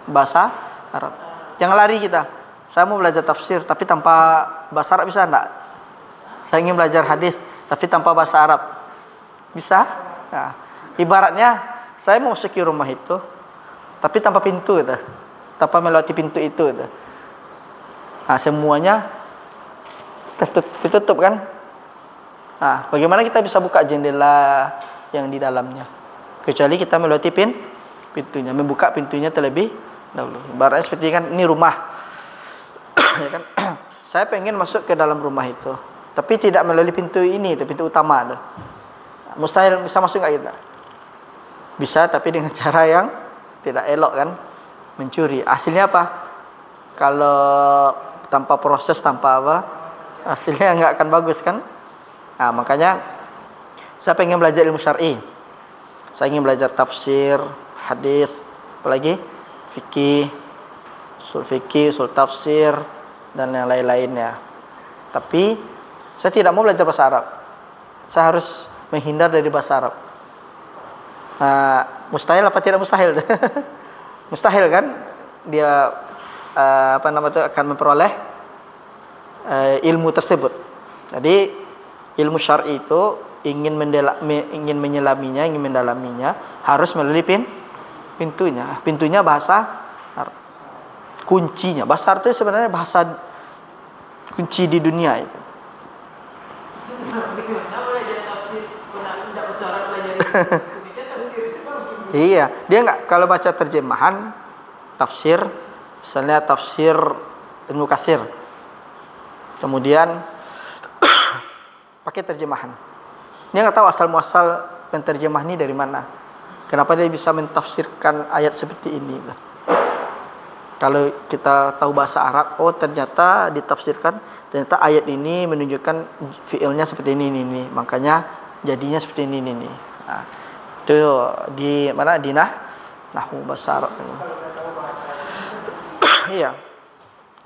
Speaker 1: bahasa Arab. Jangan lari kita. Saya mau belajar tafsir tapi tanpa bahasa Arab bisa enggak? Saya ingin belajar hadis tapi tanpa bahasa Arab. Bisa? Nah, ibaratnya saya mau masuki rumah itu, tapi tanpa pintu gitu. Tanpa melewati pintu itu gitu. Nah, semuanya ditutup kan? Nah, bagaimana kita bisa buka jendela yang di dalamnya? Kecuali kita melewati pintunya, membuka pintunya terlebih dahulu. Ibaratnya seperti kan ini rumah. Ya kan? Saya pengen masuk ke dalam rumah itu, tapi tidak melalui pintu ini, itu pintu utama tuh. Mustahil bisa masuk enggak kita? Bisa, tapi dengan cara yang tidak elok kan? Mencuri. Hasilnya apa? Kalau tanpa proses, tanpa apa? Hasilnya enggak akan bagus kan? Nah, makanya saya pengen belajar ilmu syar'i. Saya ingin belajar tafsir, hadis, apalagi fikih, usul tafsir dan yang lain-lainnya. Tapi saya tidak mau belajar bahasa Arab. Saya harus menghindar dari bahasa Arab. Mustahil apa tidak mustahil? Mustahil kan? Dia akan memperoleh ilmu tersebut. Jadi ilmu syar'i itu ingin menyelaminya, ingin mendalaminya harus melalui pintunya. Pintunya bahasa Arab. Kuncinya bahasa Arab itu sebenarnya bahasa kunci di dunia itu. Iya, dia enggak kalau baca terjemahan tafsir, misalnya tafsir Ibnu Katsir. Kemudian pakai terjemahan. Dia enggak tahu asal muasal penterjemah ini dari mana. Kenapa dia bisa mentafsirkan ayat seperti ini? Kalau kita tahu bahasa Arab, oh ternyata ditafsirkan, ternyata ayat ini menunjukkan fiilnya seperti ini. Makanya jadinya seperti ini. Nah, itu di mana? Di nahwu bahasa Arab. Iya.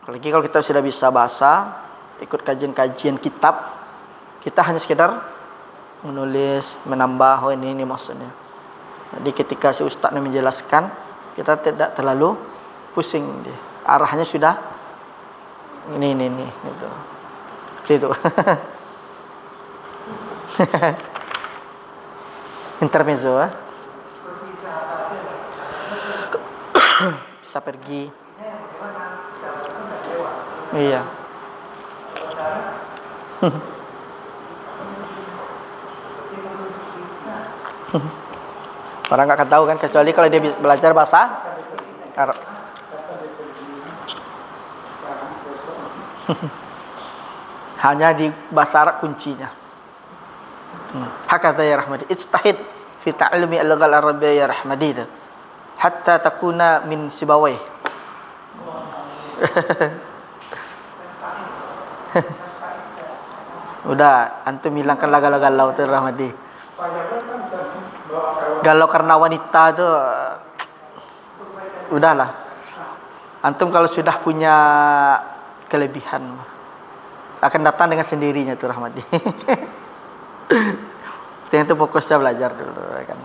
Speaker 1: Apalagi kalau kita sudah bisa bahasa, ikut kajian-kajian kitab, kita hanya sekedar menulis, menambah, oh ini maksudnya. Jadi ketika si ustaz menjelaskan, kita tidak terlalu pusing dia. Arahnya sudah ini gitu. Gitu. Intermezzo ya. Bisa pergi. Iya. Orang nggak akan tahu kan, kecuali kalau dia belajar bahasa Arab. Hanya di bahasa Arab kuncinya. Hakata ya Rahmadi, ijtahid fi ta'allumi al-lughah al-arabiyyah ya Rahmadi, hatta takuna min sibawai. Udah, antum hilangkan galau-galau tu Rahmadi. Galau karena wanita tu udahlah. Antum kalau sudah punya kelebihan akan datang dengan sendirinya tu Rahmadi. Itu fokusnya belajar dulu kan.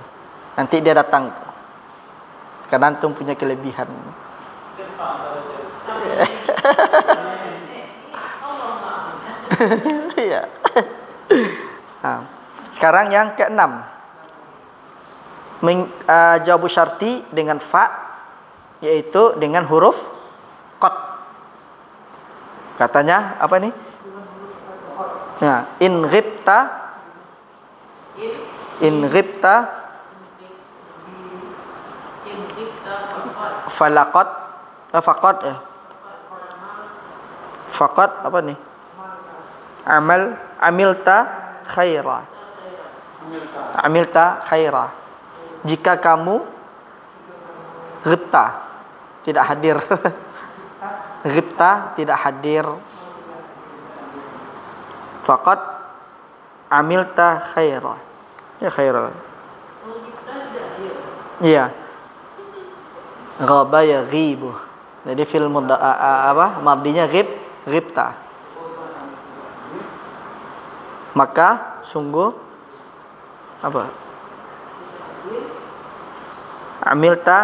Speaker 1: Nanti dia datang. Karena antum punya kelebihan. Iya. Nah, sekarang yang keenam. Jawabu syarti dengan fa, yaitu dengan huruf qad. Katanya apa nih? Nah, in ghibta falaqad faqad apa nih? Amilta khaira. Jika kamu ghibta tidak hadir. Ghibta tidak hadir. Faqad amilta khaira. Ya khaira. Iya. Ghaba ya ghibu. Jadi fil madhinya ghibta. Maka sungguh apa? Amilta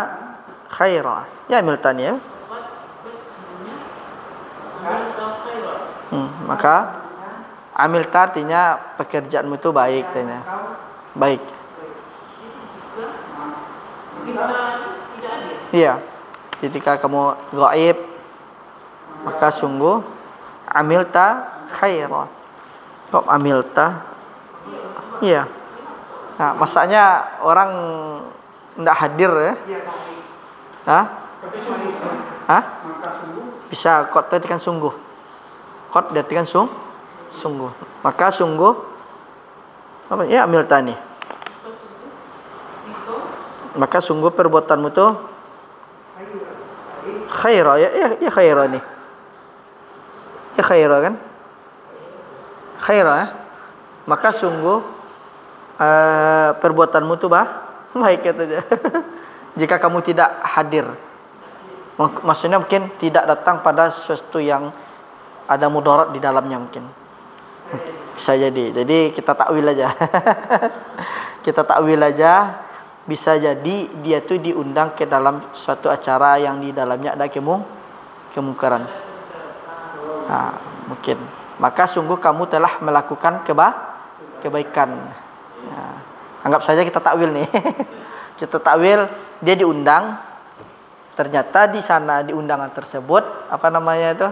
Speaker 1: khaira. Ya amiltani ya. Maka amilta artinya pekerjaanmu itu baik artinya. Baik.
Speaker 2: Kita tidak ada.
Speaker 1: Iya. Ketika kamu gaib, maka sungguh amilta khaira. Kok amilta? Iya. Nah, masanya orang tidak hadir ya? Hah? Hah? Bisa kot artikan sungguh. Kot artikan sungguh. Maka sungguh apa ya amilta nih? Maka sungguh perbuatanmu itu khaira ya khaira nih. Ya khaira kan? Khaira ya? Maka sungguh perbuatanmu itu baik katanya. Jika kamu tidak hadir. Maksudnya mungkin tidak datang pada sesuatu yang ada mudarat di dalamnya mungkin. Bisa jadi. Jadi kita takwil aja. Kita takwil aja. Bisa jadi dia tuh diundang ke dalam suatu acara yang di dalamnya ada kemungkaran. Nah, mungkin. Maka sungguh kamu telah melakukan kebaikan. Nah, anggap saja kita takwil nih. Kita takwil dia diundang. Ternyata di sana di undangan tersebut apa namanya itu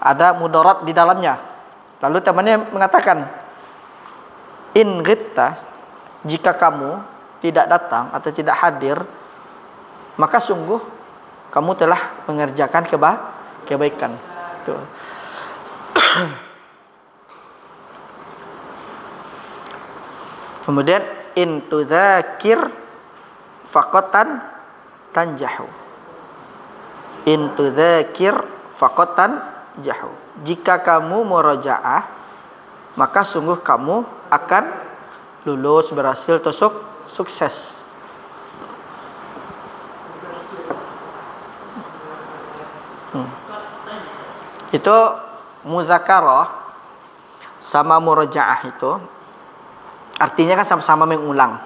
Speaker 1: ada mudarat di dalamnya. Lalu temannya mengatakan, in ghitta, jika kamu tidak datang atau tidak hadir, maka sungguh kamu telah mengerjakan kebaikan. Tuh. Kemudian in tudzakir faqatan tanjahu. In tudzakir faqatan jahu. Jika kamu murajaah, maka sungguh kamu akan lulus, berhasil, atau sukses. Itu muzakarah sama murajaah itu artinya kan sama-sama mengulang.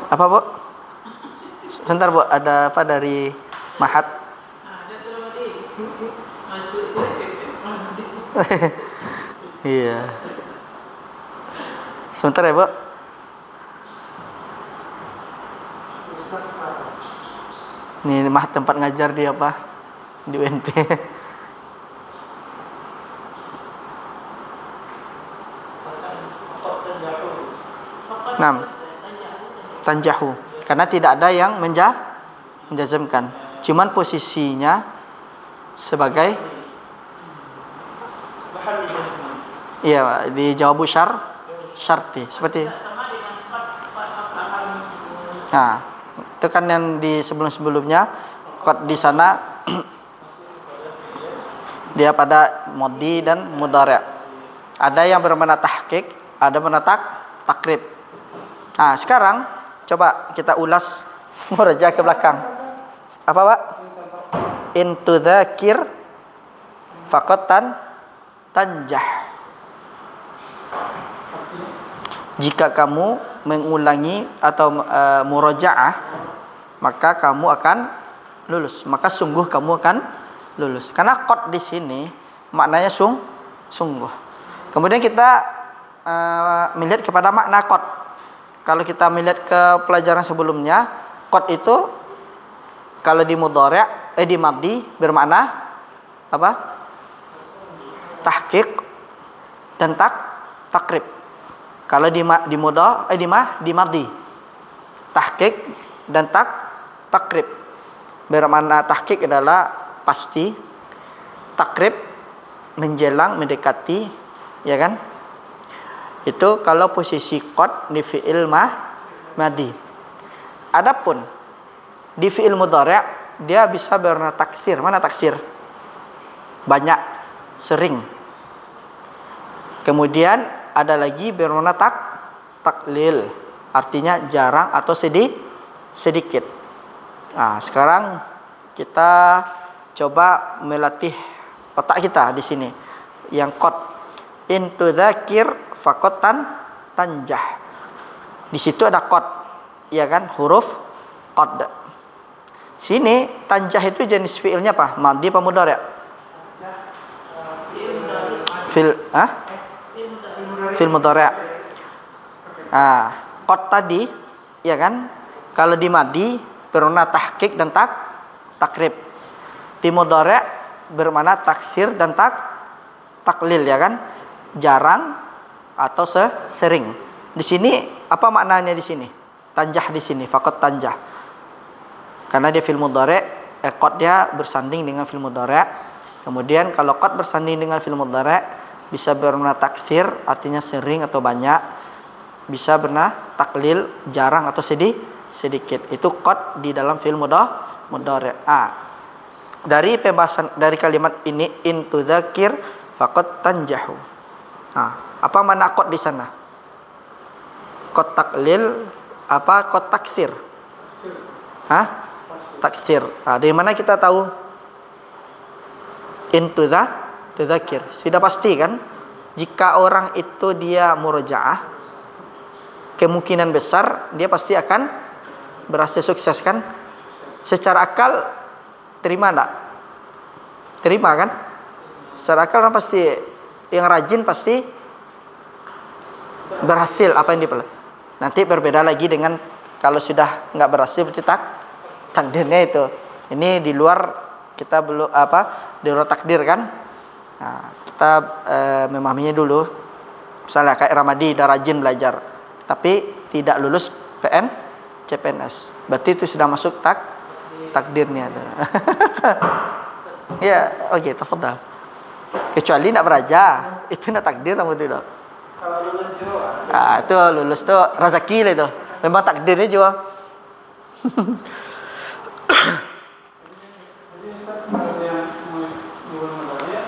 Speaker 1: Apa Bu? Sebentar Bu, ada apa dari Mahat? Iya. Sebentar ya Bu. Ini Mahat tempat ngajar dia apa? Di UNP. Tanjahu. Karena tidak ada yang menjazmkan. Cuman posisinya sebagai iya di jawabu syarti seperti. Nah, itu kan yang di sebelum-sebelumnya di sana dia pada madi dan mudhari'. Ada yang bermakna tahqiq, ada bermakna takrib. Nah, sekarang coba kita ulas muraja ke belakang. Apa, Pak? In tudzakir faqatan tanjah. Jika kamu mengulangi atau murajaah, maka kamu akan lulus. Maka sungguh kamu akan lulus. Karena qad di sini maknanya sungguh. Kemudian kita melihat kepada makna qad. Kalau kita melihat ke pelajaran sebelumnya, qad itu kalau di mudhari' di madhi bermakna apa? Tahqiq dan takrib. Kalau di madhi tahqiq dan takrib. Bermakna tahqiq adalah pasti, takrib menjelang, mendekati, ya kan? Itu kalau posisi qad di fi'il madhi. Adapun di fi'il mudhari' dia bisa bermakna taksir. Mana taksir? Banyak, sering. Kemudian ada lagi bermakna taklil. Artinya jarang atau sedikit. Nah, sekarang kita coba melatih otak kita di sini. Yang qad in tudzakir faqatan tanjah. Di situ ada qad, ya kan? Huruf qad. Sini tanjah itu jenis fiilnya apa? Madi apa mudhari'? Fil mudhari'. Qad tadi, ya kan? Kalau di madi bermakna tahqiq dan takrib. Di mudhari' bermakna taksir dan taklil, ya kan? Jarang atau sering. Di sini apa maknanya di sini? Tanjah di sini, faqad tanjah. Karena dia fil mudhari', qad dia bersanding dengan fil mudhari'. Kemudian kalau qad bersanding dengan fil mudhari' bisa bermakna taksir, artinya sering atau banyak. Bisa bermakna taklil, jarang atau sedikit. Itu qad di dalam fil mudhari'. Dari pembahasan dari kalimat ini, in tudzakir faqad tanjahu. Apa makna qad di sana? Qad taklil apa qad taksir? Taksir. Dari mana kita tahu? In tudzakir. Sudah pasti kan? Jika orang itu dia murajaah, kemungkinan besar dia pasti akan berhasil sukses kan? Secara akal terima enggak? Terima kan? Secara akal orang pasti yang rajin pasti berhasil apa yang dipelajari. Nanti berbeda lagi dengan kalau sudah enggak berhasil berarti takdirnya itu. Ini di luar kita belum di luar takdir kan? Kita memahaminya dulu. Misalnya kayak Ramadi dah rajin belajar tapi tidak lulus CPNS. Berarti itu sudah masuk takdirnya. Ya, oke, tafadhal. Kecuali nak beraja, itu nak takdir atau tidak?
Speaker 3: Kalau lulus juga.
Speaker 1: Itu lulus tuh rezeki lah itu. Memang takdirnya juga.
Speaker 3: Jadi kalau yang mudhari'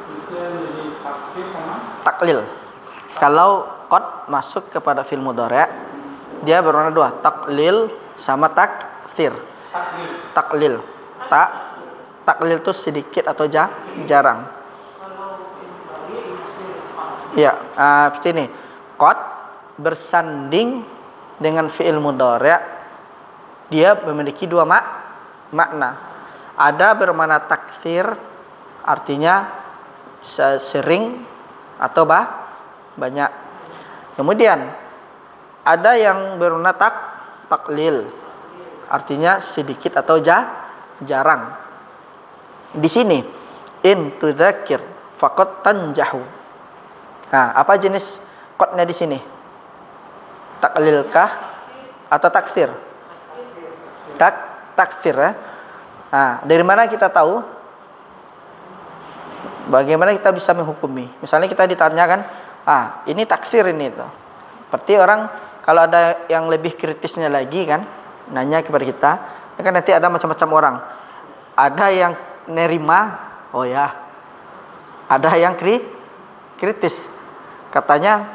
Speaker 3: bisa menjadi taksir sama
Speaker 1: Taklil. Kalau qad masuk kepada fil mudhari', dia bermakna dua, taklil sama taksir. Taklil. Taklil itu sedikit atau jarang. Ya, seperti ini. Qad bersanding dengan fi'il mudhari', dia memiliki dua makna. Ada bermakna taksir, artinya sering atau banyak. Kemudian ada yang bermakna taklil, artinya sedikit atau jarang. Di sini in tudzakir faqad tanjahu. Apa jenis qadnya di sini? Taklilkah atau taksir? Taksir ya. Dari mana kita tahu? Bagaimana kita bisa menghukumi? Misalnya kita ditanyakan, ini taksir ini tuh. Seperti orang kalau ada yang lebih kritisnya lagi kan, nanya kepada kita, kan nanti ada macam-macam orang. Ada yang nerima, oh ya. Ada yang kritis. Katanya,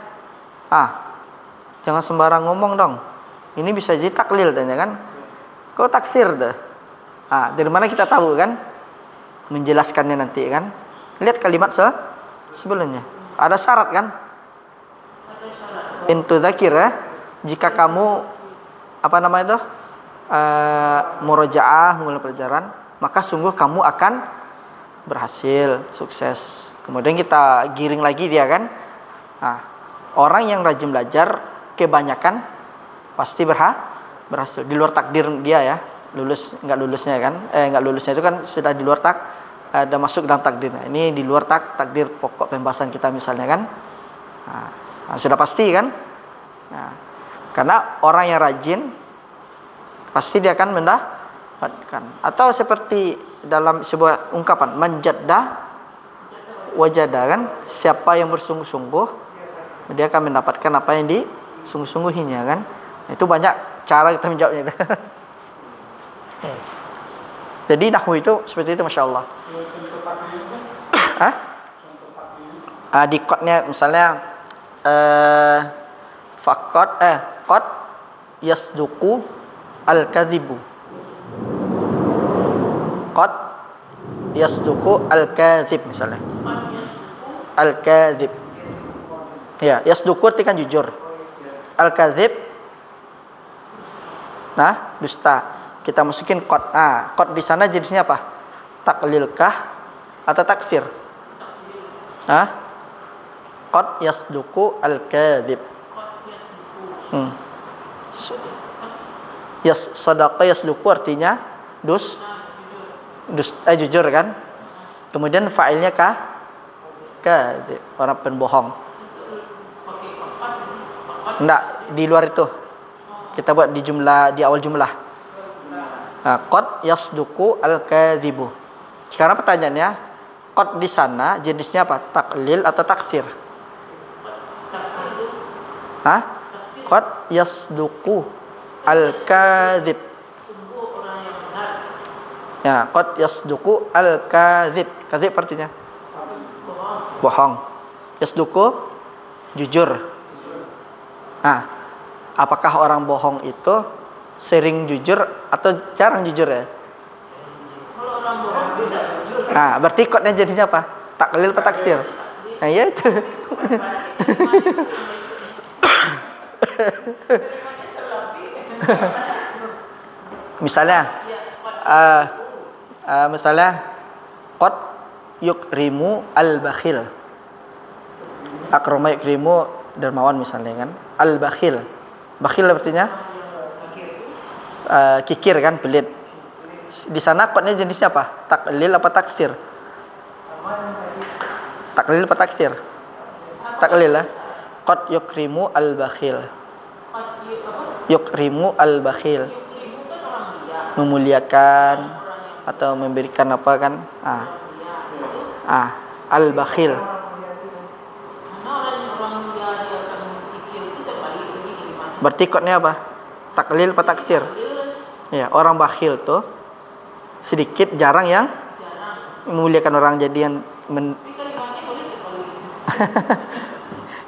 Speaker 1: jangan sembarang ngomong dong. Ini bisa jadi taklil tanya kan. Kau taksir dah. Dari mana kita tahu kan? Menjelaskannya nanti kan. Lihat kalimat sebelumnya. Ada syarat kan? In tudzakir ya. Jika kamu murojaah mulai pelajaran, maka sungguh kamu akan berhasil, sukses. Kemudian kita giring lagi dia kan. Orang yang rajin belajar kebanyakan pasti berhasil. Di luar takdir dia ya. Lulus enggak lulusnya kan? Enggak lulusnya itu kan sudah di luar ada masuk dalam takdir. Ini di luar takdir pokok pembahasan kita misalnya kan. Sudah pasti kan? Karena orang yang rajin pasti dia akan mendapatkan. Atau seperti dalam sebuah ungkapan, manjadda wajada kan, siapa yang bersungguh-sungguh dia akan mendapatkan apa yang disungguh-sungguhinya kan. Itu banyak cara kita menjawabnya itu. Jadi nahwu itu seperti itu, masya Allah. Di qadnya misalnya qad yasduqu al-kadzibu. Qad yasduqu al-kadzib misalnya. Al-kadzib. Ya, yasduqu itu kan jujur. Al-kadzib dusta. kita masukin qad. Qad di sana jenisnya apa? Taklil kah atau taksir? Qad yasduqu al-kadzib. Sadaqa yasduqu artinya jujur kan? Kemudian fa'ilnya kadzib, orang pembohong. Enggak, di luar itu. Kita buat di awal jumlah. Qad yasduqu al-kadzibu. Sekarang pertanyaannya, qad di sana jenisnya apa? Taklil atau taksir? Qad yasduqu al-kadzib. Ya, qad yasduqu al-kadzib. Kadzib artinya bohong. Yasduqu jujur. Apakah orang bohong itu sering jujur atau jarang jujur ya?
Speaker 2: Kalau orang bohong tidak jujur.
Speaker 1: Berarti qadnya jadinya apa? Taklil atau taksir? Ya itu. Misalnya qad yukrimu al-bakhil. Akrama yukrimu dermawan misalnya kan. Al-bakhil. Bakhil artinya kikir kan, pelit. Di sana qadnya jenisnya apa? Taklil apa taksir? Taklil apa taksir? Taklil lah. Qad yukrimu al-bakhil. Yukrimu al-bakhil. Memuliakan atau memberikan apa kan? Al-bakhil. Berarti qadnya apa? Taklil atau taksir? Ya, orang bakhil tuh sedikit jarang yang memuliakan orang, jadi yang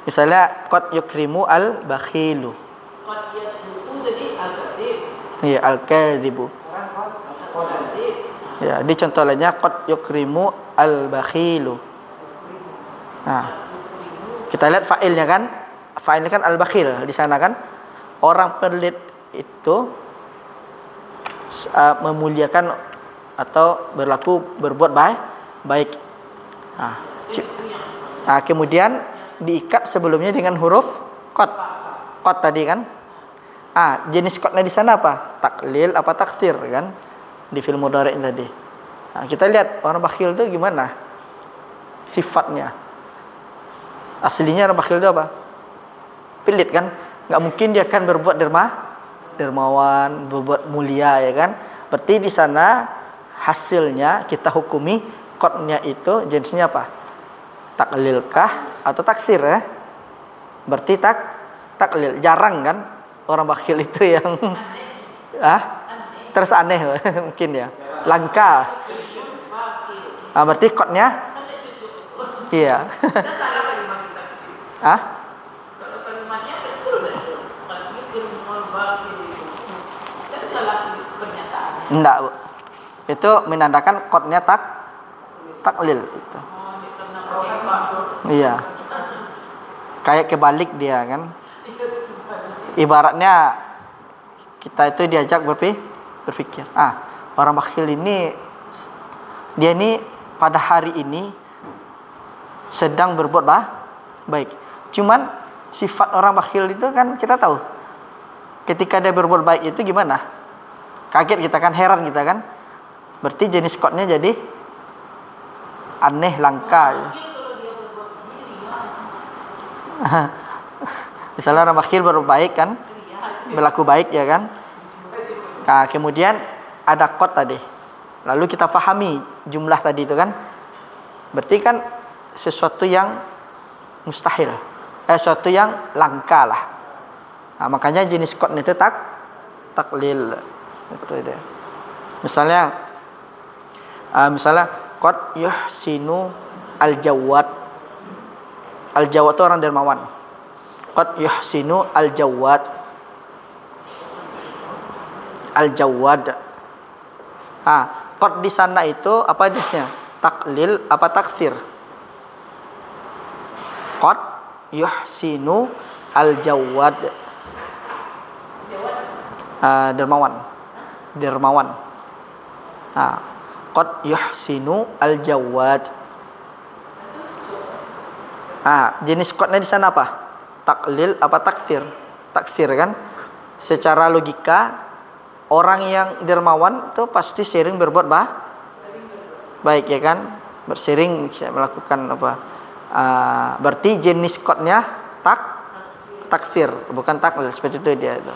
Speaker 1: misalnya qad yukrimu al-bakhilu.
Speaker 2: Qad yasduqu jadi al-kadzib.
Speaker 1: Iya, al-kadzibu. Ya, di contoh lainnya qad yukrimu al-bakhilu. Kita lihat fa'ilnya kan? Fa'ilnya kan al-bakhil di sana kan? Orang pelit itu memuliakan atau berbuat baik. Kemudian diikat sebelumnya dengan huruf qad. Qad tadi kan? Jenis qadnya di sana apa? Taklil apa taksir kan? Di fi'il mudhari' tadi. Kita lihat orang bakhil itu gimana sifatnya. Aslinya orang bakhil itu apa? Pelit kan? Nggak mungkin dia akan berbuat dermawan, berbuat mulia ya kan? Berarti di sana hasilnya kita hukumi qadnya itu jenisnya apa? Taklil kah atau taksir ya? Berarti taklil. Jarang kan orang bakhil itu yang terus aneh mungkin ya. Langka. Berarti qadnya iya.
Speaker 2: Kalau kalimatnya betul betul. Qad yukrimu al-bakhil. Tapi salah pernyataannya.
Speaker 1: Enggak, Bu. Itu menandakan qadnya taklil itu. Iya. Kayak kebalik dia kan. Ibaratnya kita itu diajak berpikir. Orang bakhil ini dia ini pada hari ini sedang berbuat baik. Cuman sifat orang bakhil itu kan kita tahu. Ketika dia berbuat baik itu gimana? Kaget kita kan, heran kita kan. Berarti jenis qadnya jadi aneh, langka. Misalnya orang bakhil berbuat baik kan, berlaku baik ya kan. Kemudian ada qad tadi. Lalu kita pahami jumlah tadi itu kan. Berarti kan sesuatu yang mustahil. Sesuatu yang langka lah. Makanya jenis qadnya itu taklil. Itu dia. Misalnya qad yuhsinu al-jawad. Al-jawad itu orang dermawan. Qad yuhsinu al-jawad. Al-jawad. Qad di sana itu apa jenisnya? Taklil apa taksir? Qad yuhsinu al-jawad. Dermawan. dermawan. Nah, qad yuhsinu al-jawad. Ah, jenis qadnya di sana apa? Taklil apa taksir? Taksir kan? Secara logika orang yang dermawan itu pasti sering berbuat baik ya kan? Bersering melakukan apa? Berarti jenis qadnya taksir, bukan taklil, seperti itu dia itu.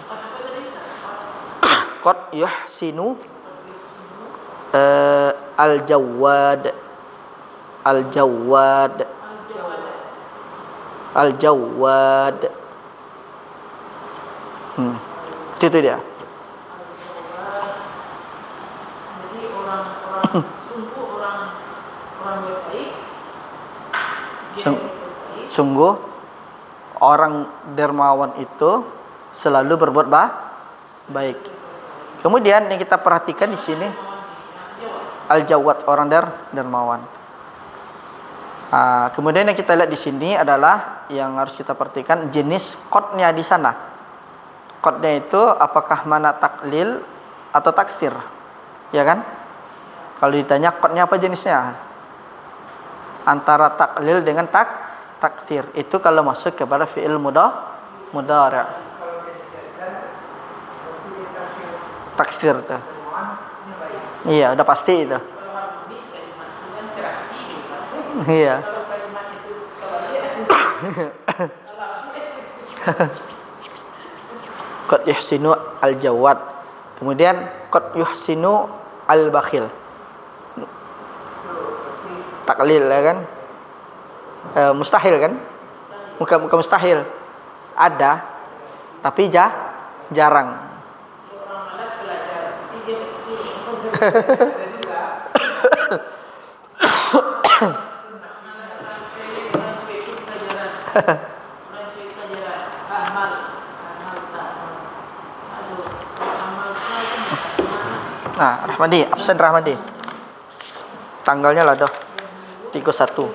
Speaker 1: Qad yuhsinu al-jawad. Itu dia.
Speaker 2: Jadi orang-orang sungguh orang baik.
Speaker 1: Sungguh orang dermawan itu selalu berbuat baik. Kemudian yang kita perhatikan di sini al-jawad, orang dermawan. Kemudian yang kita lihat di sini adalah yang harus kita perhatikan jenis qadnya di sana. Qadnya itu apakah mana taklil atau taksir? Ya kan? Kalau ditanya qadnya apa jenisnya? Antara taklil dengan taksir. Itu kalau masuk kepada fi'il mudhari'. Taksir itu. Iya, udah pasti itu.
Speaker 2: Kalau hadis kalimat itu kan kerasi gitu.
Speaker 1: Iya.
Speaker 2: Kalau kalimat itu
Speaker 1: Qad yuhsinu al-jawad. Kemudian qad yuhsinu al-bakhil. Taklil ya kan? Mustahil kan? Bukan mustahil. Ada tapi jarang.
Speaker 2: orang malas belajar, dia sini.
Speaker 1: Nah, Rahmadi, absen Rahmadi. Tanggalnya lah dah 31.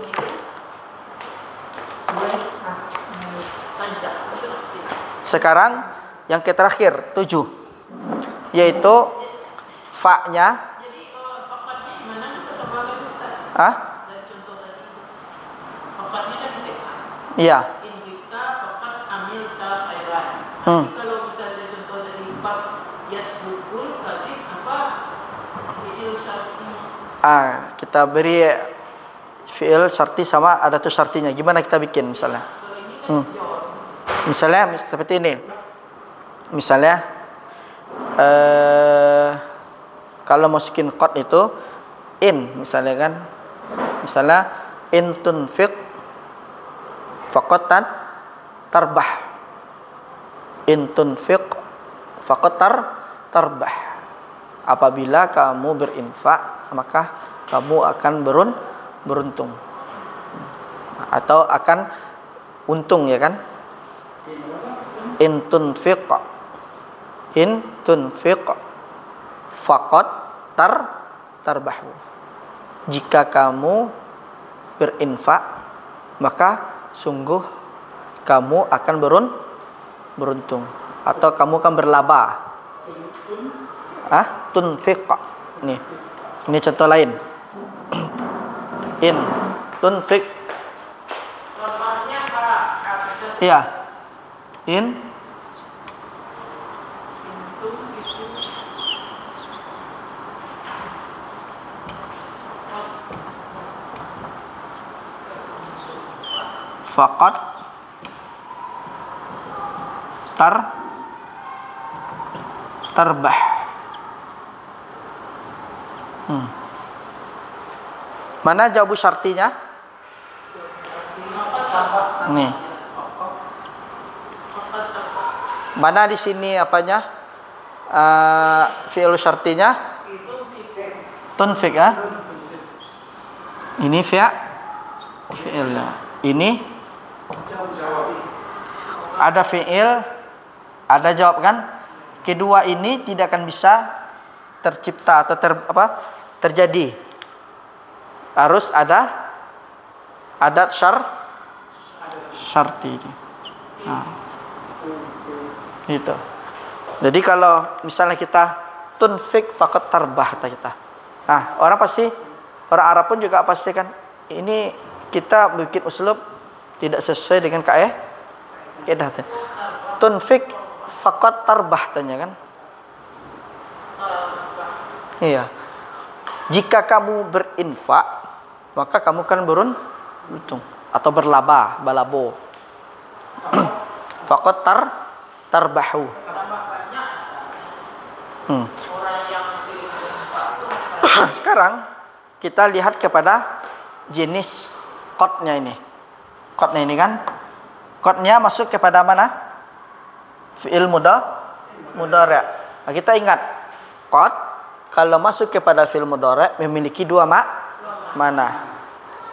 Speaker 1: Sekarang yang terakhir 7, yaitu fa-nya.
Speaker 2: Jadi fakatnya gimana kita kembali Ustaz? Dan contoh tadi fakatnya kan kita.
Speaker 1: Iya.
Speaker 2: In kita fakat amil ta khairan. Kalau misalnya contoh dari bab yasbukul tadi apa? Fi'il syarti.
Speaker 1: Kita beri fi'il syarti sama ada tuh syartinya. Gimana kita bikin misalnya?
Speaker 2: Kalau ini kan jawab.
Speaker 1: Misalnya seperti ini. Misalnya kalau masukin qad itu in misalnya kan. Misalnya in tunfiq faqad tarbah. In tunfiq faqad tarbah. Apabila kamu berinfak maka kamu akan beruntung. Atau akan untung ya kan? In tunfiq faqad tarbahu. Jika kamu berinfak maka sungguh kamu akan beruntung atau kamu akan berlaba. Tunfiq. Nih. Ini contoh lain. In tunfiq.
Speaker 2: Contohnya
Speaker 1: Iya. In faqad tarbah. Mana jawabu syartinya? Nih. Mana di sini apanya? Fi'il syartinya? Tunfiq ya. Ini fi'ilnya. Ini ada fi'il, ada jawab kan? Kedua ini tidak akan bisa tercipta atau terjadi. Harus ada adat syarti. Nah. Gitu. Jadi kalau misalnya kita tunfik faqad tarbah kata kita. Nah, orang Arab pun juga pasti kan ini kita bikin uslub tidak sesuai dengan kaidah. Tunfik faqad tarbah tanya kan. Iya. Jika kamu berinfak, maka kamu kan beruntung atau balabo. Faqad tarbahu.
Speaker 2: Orang yang sering berinfak itu
Speaker 1: Sekarang kita lihat kepada jenis qadnya ini. Qadnya ini kan, qadnya masuk kepada mana? Fi'il mudhari'. Nah, kita ingat qad kalau masuk kepada fi'il mudhari' memiliki dua mana?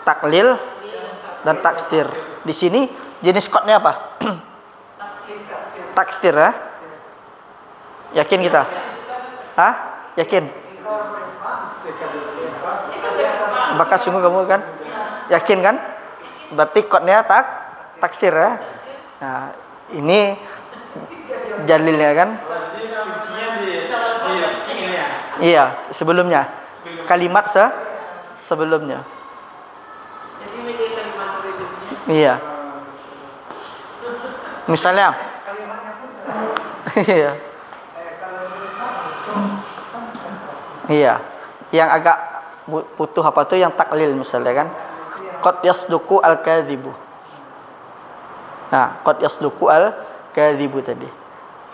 Speaker 1: Taklil dan taksir. Di sini jenis qadnya apa? Taksir ya? Yakin kita? Hah? Yakin? Bakal sungguh kamu kan? Yakin kan? Berarti qadnya taksir ya? Nah, ini jalilnya kan? Iya, sebelumnya. Kalimat sebelumnya.
Speaker 2: jadi milih kalimat berikutnya.
Speaker 1: Iya. Misalnya. Iya. Iya. Yang agak butuh apa tuh yang taklil misalnya kan. Qad yasduqu al-kadzibu. Nah, qad yasduqu al-kadzibu tadi.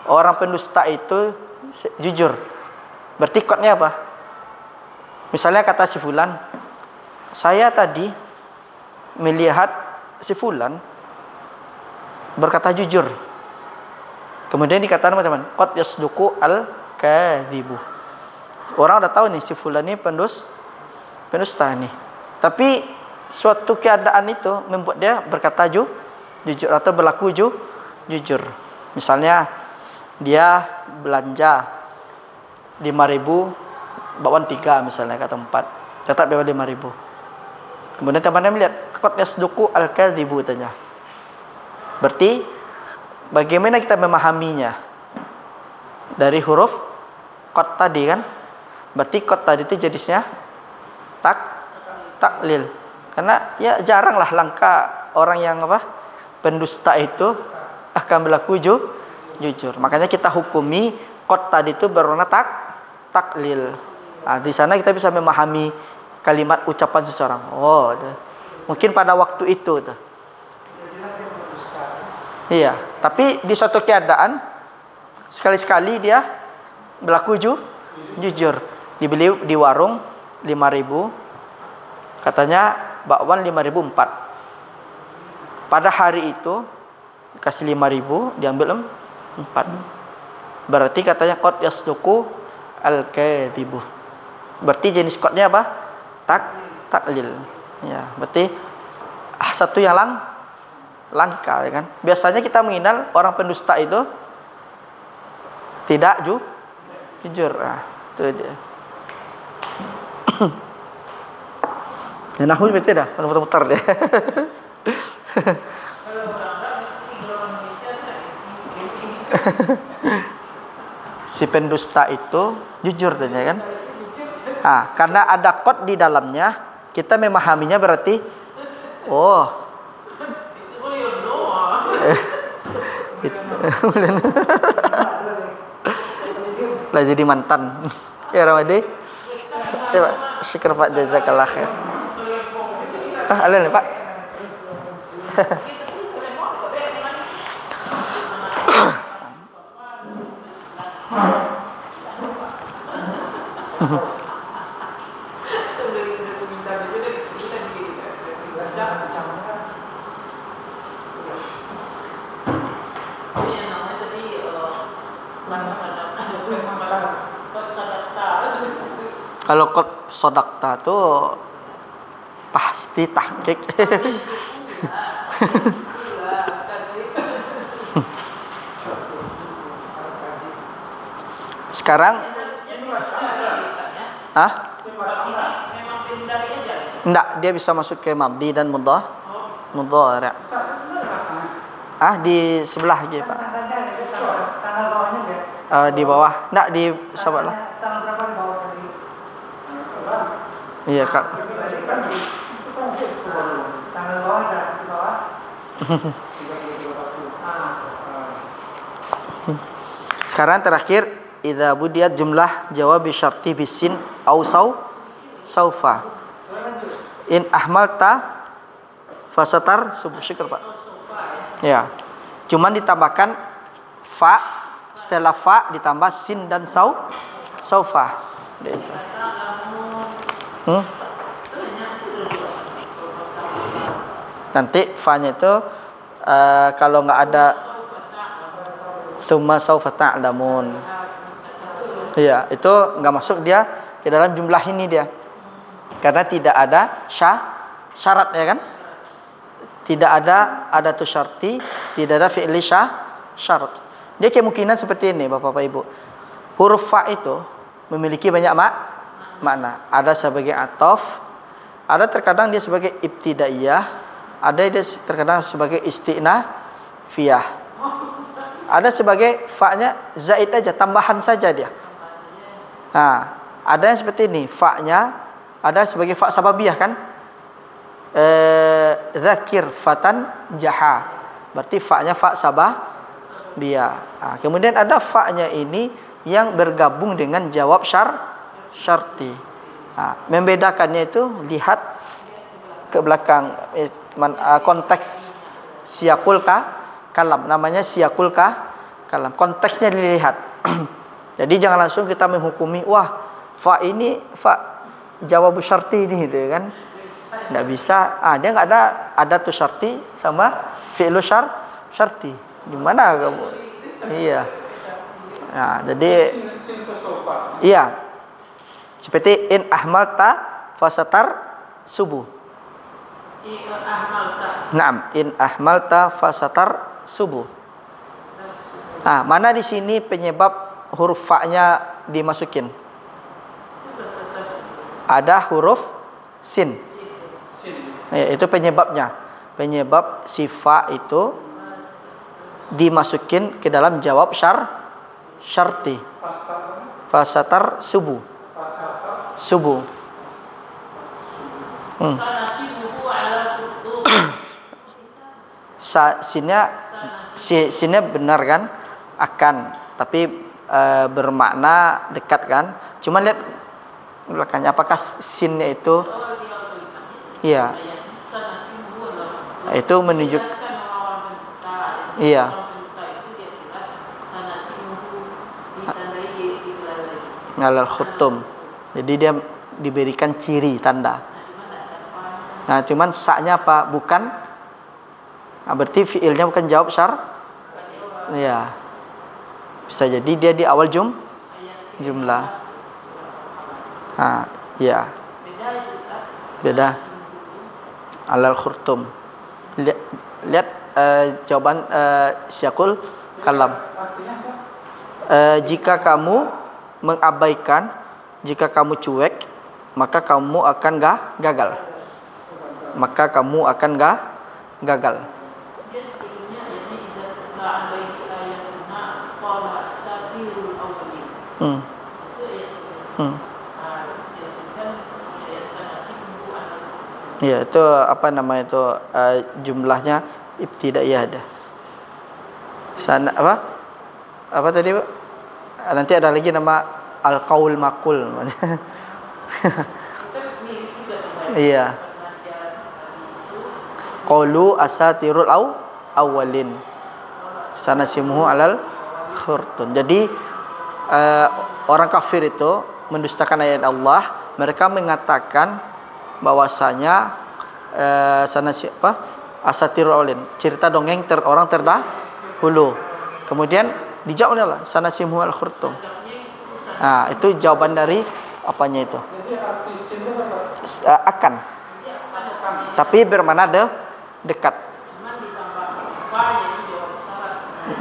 Speaker 1: Orang pendusta itu jujur. Berarti qadnya apa? Misalnya kata si fulan, saya tadi melihat si fulan berkata jujur. Kemudian dikatakan teman-teman, qad yasduqu al-kadzibu. Orang udah tahu nih si fulan ini pendusta nih. Tapi suatu keadaan itu membuat dia berkata jujur atau berlaku jujur. Misalnya dia belanja 5.000 bakwan 3 misalnya kata 4. Catat bawa 5.000. Kemudian teman-teman melihat qad yasduqu al-kadzibu tanya. Berarti bagaimana kita memahaminya? Dari huruf qad tadi kan? Berarti qad tadi itu jenisnya taklil. Karena ya jaranglah langka orang yang pendusta itu akan berlaku jujur. Makanya kita hukumi qad tadi itu berwarna taklil. Nah, di sana kita bisa memahami kalimat ucapan seseorang. Oh, mungkin pada waktu itu tuh. Iya, tapi di suatu keadaan sekali-sekali dia berlaku jujur. Dibeli di warung 5.000. Katanya bakwan 5.004. Pada hari itu kasih 5.000, diambil 4. Berarti katanya qad yasduqu al-kadzibu. Berarti jenis qadnya apa? Taklil. Ya, berarti satu yang langka ya kan. Biasanya kita mengenal orang pendusta itu tidak jujur. Nah, itu dia. Ya, nahwu betul dah, muter-muter dia.
Speaker 2: Kalau orang Arab itu orang Indonesia
Speaker 1: Si pendusta itu jujur tanya kan. Ah, karena ada qad di dalamnya, kita memahaminya berarti oh.
Speaker 2: itu boleh doa.
Speaker 1: Lah jadi mantan. Ya Ramadi. Coba syukur Pak, jazakallah khair. Alin Pak. Kalau qad sodakta tuh pasti tahqiq. Sekarang enggak, dia bisa masuk ke madhi dan mudhari'. Di sebelah aja Pak. Di bawah. Enggak, di sebelah. Iya, Kak.
Speaker 3: Tangan bawah dan di bawah.
Speaker 1: Sekarang terakhir, idza budiyat jumlah jawab syarti bisin au saufa. In ahmalta fasatar subuh syukur, Pak. Ya. Cuman ditambahkan fa, setelah fa ditambah sin dan saufa. Nanti fa-nya itu kalau nggak ada summa saufa ta'lamun. Iya, itu nggak masuk dia ke dalam jumlah ini dia. Karena tidak ada syarat ya kan? Tidak ada tu syarti, tidak ada fi'li syarat. Dia kemungkinan seperti ini Bapak Ibu. Huruf fa itu memiliki banyak makna. Ada sebagai ataf, ada terkadang dia sebagai ibtidaiyah, ada dia terkadang sebagai istinafiyah. Ada sebagai fa-nya zaid aja, tambahan saja dia. Nah, ada yang seperti ini, fa-nya ada sebagai fa sababiyah kan? Zakir fatan jaha. Berarti fa-nya fa sababiyah. Nah, kemudian ada fa-nya ini yang bergabung dengan jawab syarti. Nah, membedakannya itu lihat ke belakang konteks siyakul kalam, namanya siyakul kalam. Konteksnya dilihat. Jadi jangan langsung kita menghukumi, wah, fa ini fa jawab syarti ini gitu kan. Enggak bisa. Dia enggak ada tu syarti sama fi'lu syarti. Di mana kamu? Iya. Nah, jadi iya. Seperti in ahmalta fasatar subuh. Naam, in ahmalta fasatar subuh. Nah, mana di sini penyebab huruf fa-nya dimasukin? Ada huruf sin. Ya, itu penyebabnya. Penyebab si fa itu dimasukin ke dalam jawab syarti. Fasatar subuh. Subuh. Sinnya benar kan? Akan, tapi bermakna dekat kan? Cuma lihat belakangnya, apakah sinnya itu iya, itu menunjuk iya. Ngalal khutum. Jadi dia diberikan ciri tanda. Nah, cuman sa-nya apa? Bukan. Nah, berarti fiilnya bukan jawab iya. Bisa jadi dia di awal jumlah. Nah, iya. Beda. Alal khurtum. Lihat jawaban syakul kalam. Jika kamu mengabaikan, jika kamu cuek, maka kamu akan gagal. Maka kamu akan gagal. Ya, itu apa namanya itu jumlahnya ibtidaiyah ada. Sana apa? Apa tadi, Pak? Nanti ada lagi nama al-qaul maqul. Iya. Qaulu asatirul awwalin. Sanasimuhu alal khurtun. Jadi orang kafir itu mendustakan ayat Allah. Mereka mengatakan bahwasanya asatirul awwalin, cerita dongeng orang terdahulu. Kemudian dijawab oleh Allah, sanasimuhu al khurtum. Nah, itu jawaban dari apanya itu? Akan. Tapi bermakna dekat.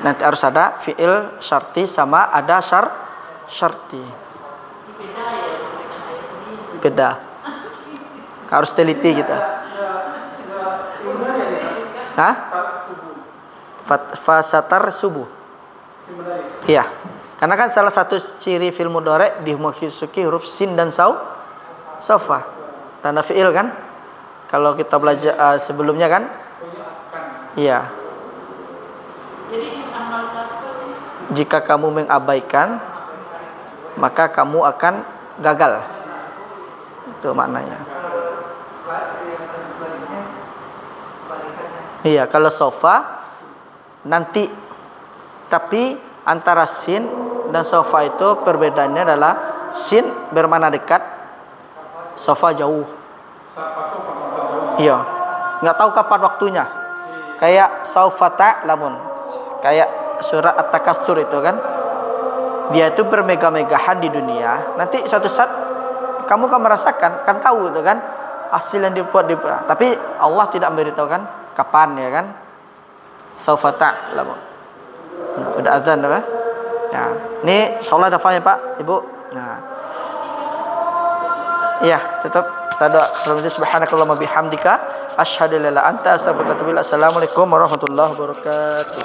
Speaker 1: Nanti harus ada fi'il syarti sama ada syarti. Beda. Harus teliti kita. Hah? Fasatar subuh. Iya. Karena kan salah satu ciri fi'il mudhari' dimasuki huruf sin dan saufa. tanda fiil kan? Kalau kita belajar sebelumnya kan? Iya.
Speaker 2: Jadi amalkan
Speaker 1: Jika kamu mengabaikan, maka kamu akan gagal. Itu maknanya. Iya, kalau sofa nanti, tapi antara sin dan sofa itu perbedaannya adalah sin bermakna dekat, sofa jauh. Iya, nggak tahu kapan waktunya. Kayak saufa ta'lamun, kayak surat At-Takatsur itu kan, dia itu bermegah-megahan di dunia. Nanti suatu saat kamu akan merasakan, kan tahu itu kan hasil yang dibuat. Tapi Allah tidak memberitahukan kapan ya kan. Saufa ta'lamun. Nah, udah azan apa? Ya, ini insyaallah dah faham ya Pak, Ibu. Nah. Iya, tetap tada subhanakallahumma bihamdika asyhadu an la ilaha illa anta astaghfiruka wa atubu ilaik. Assalamualaikum warahmatullahi wabarakatuh.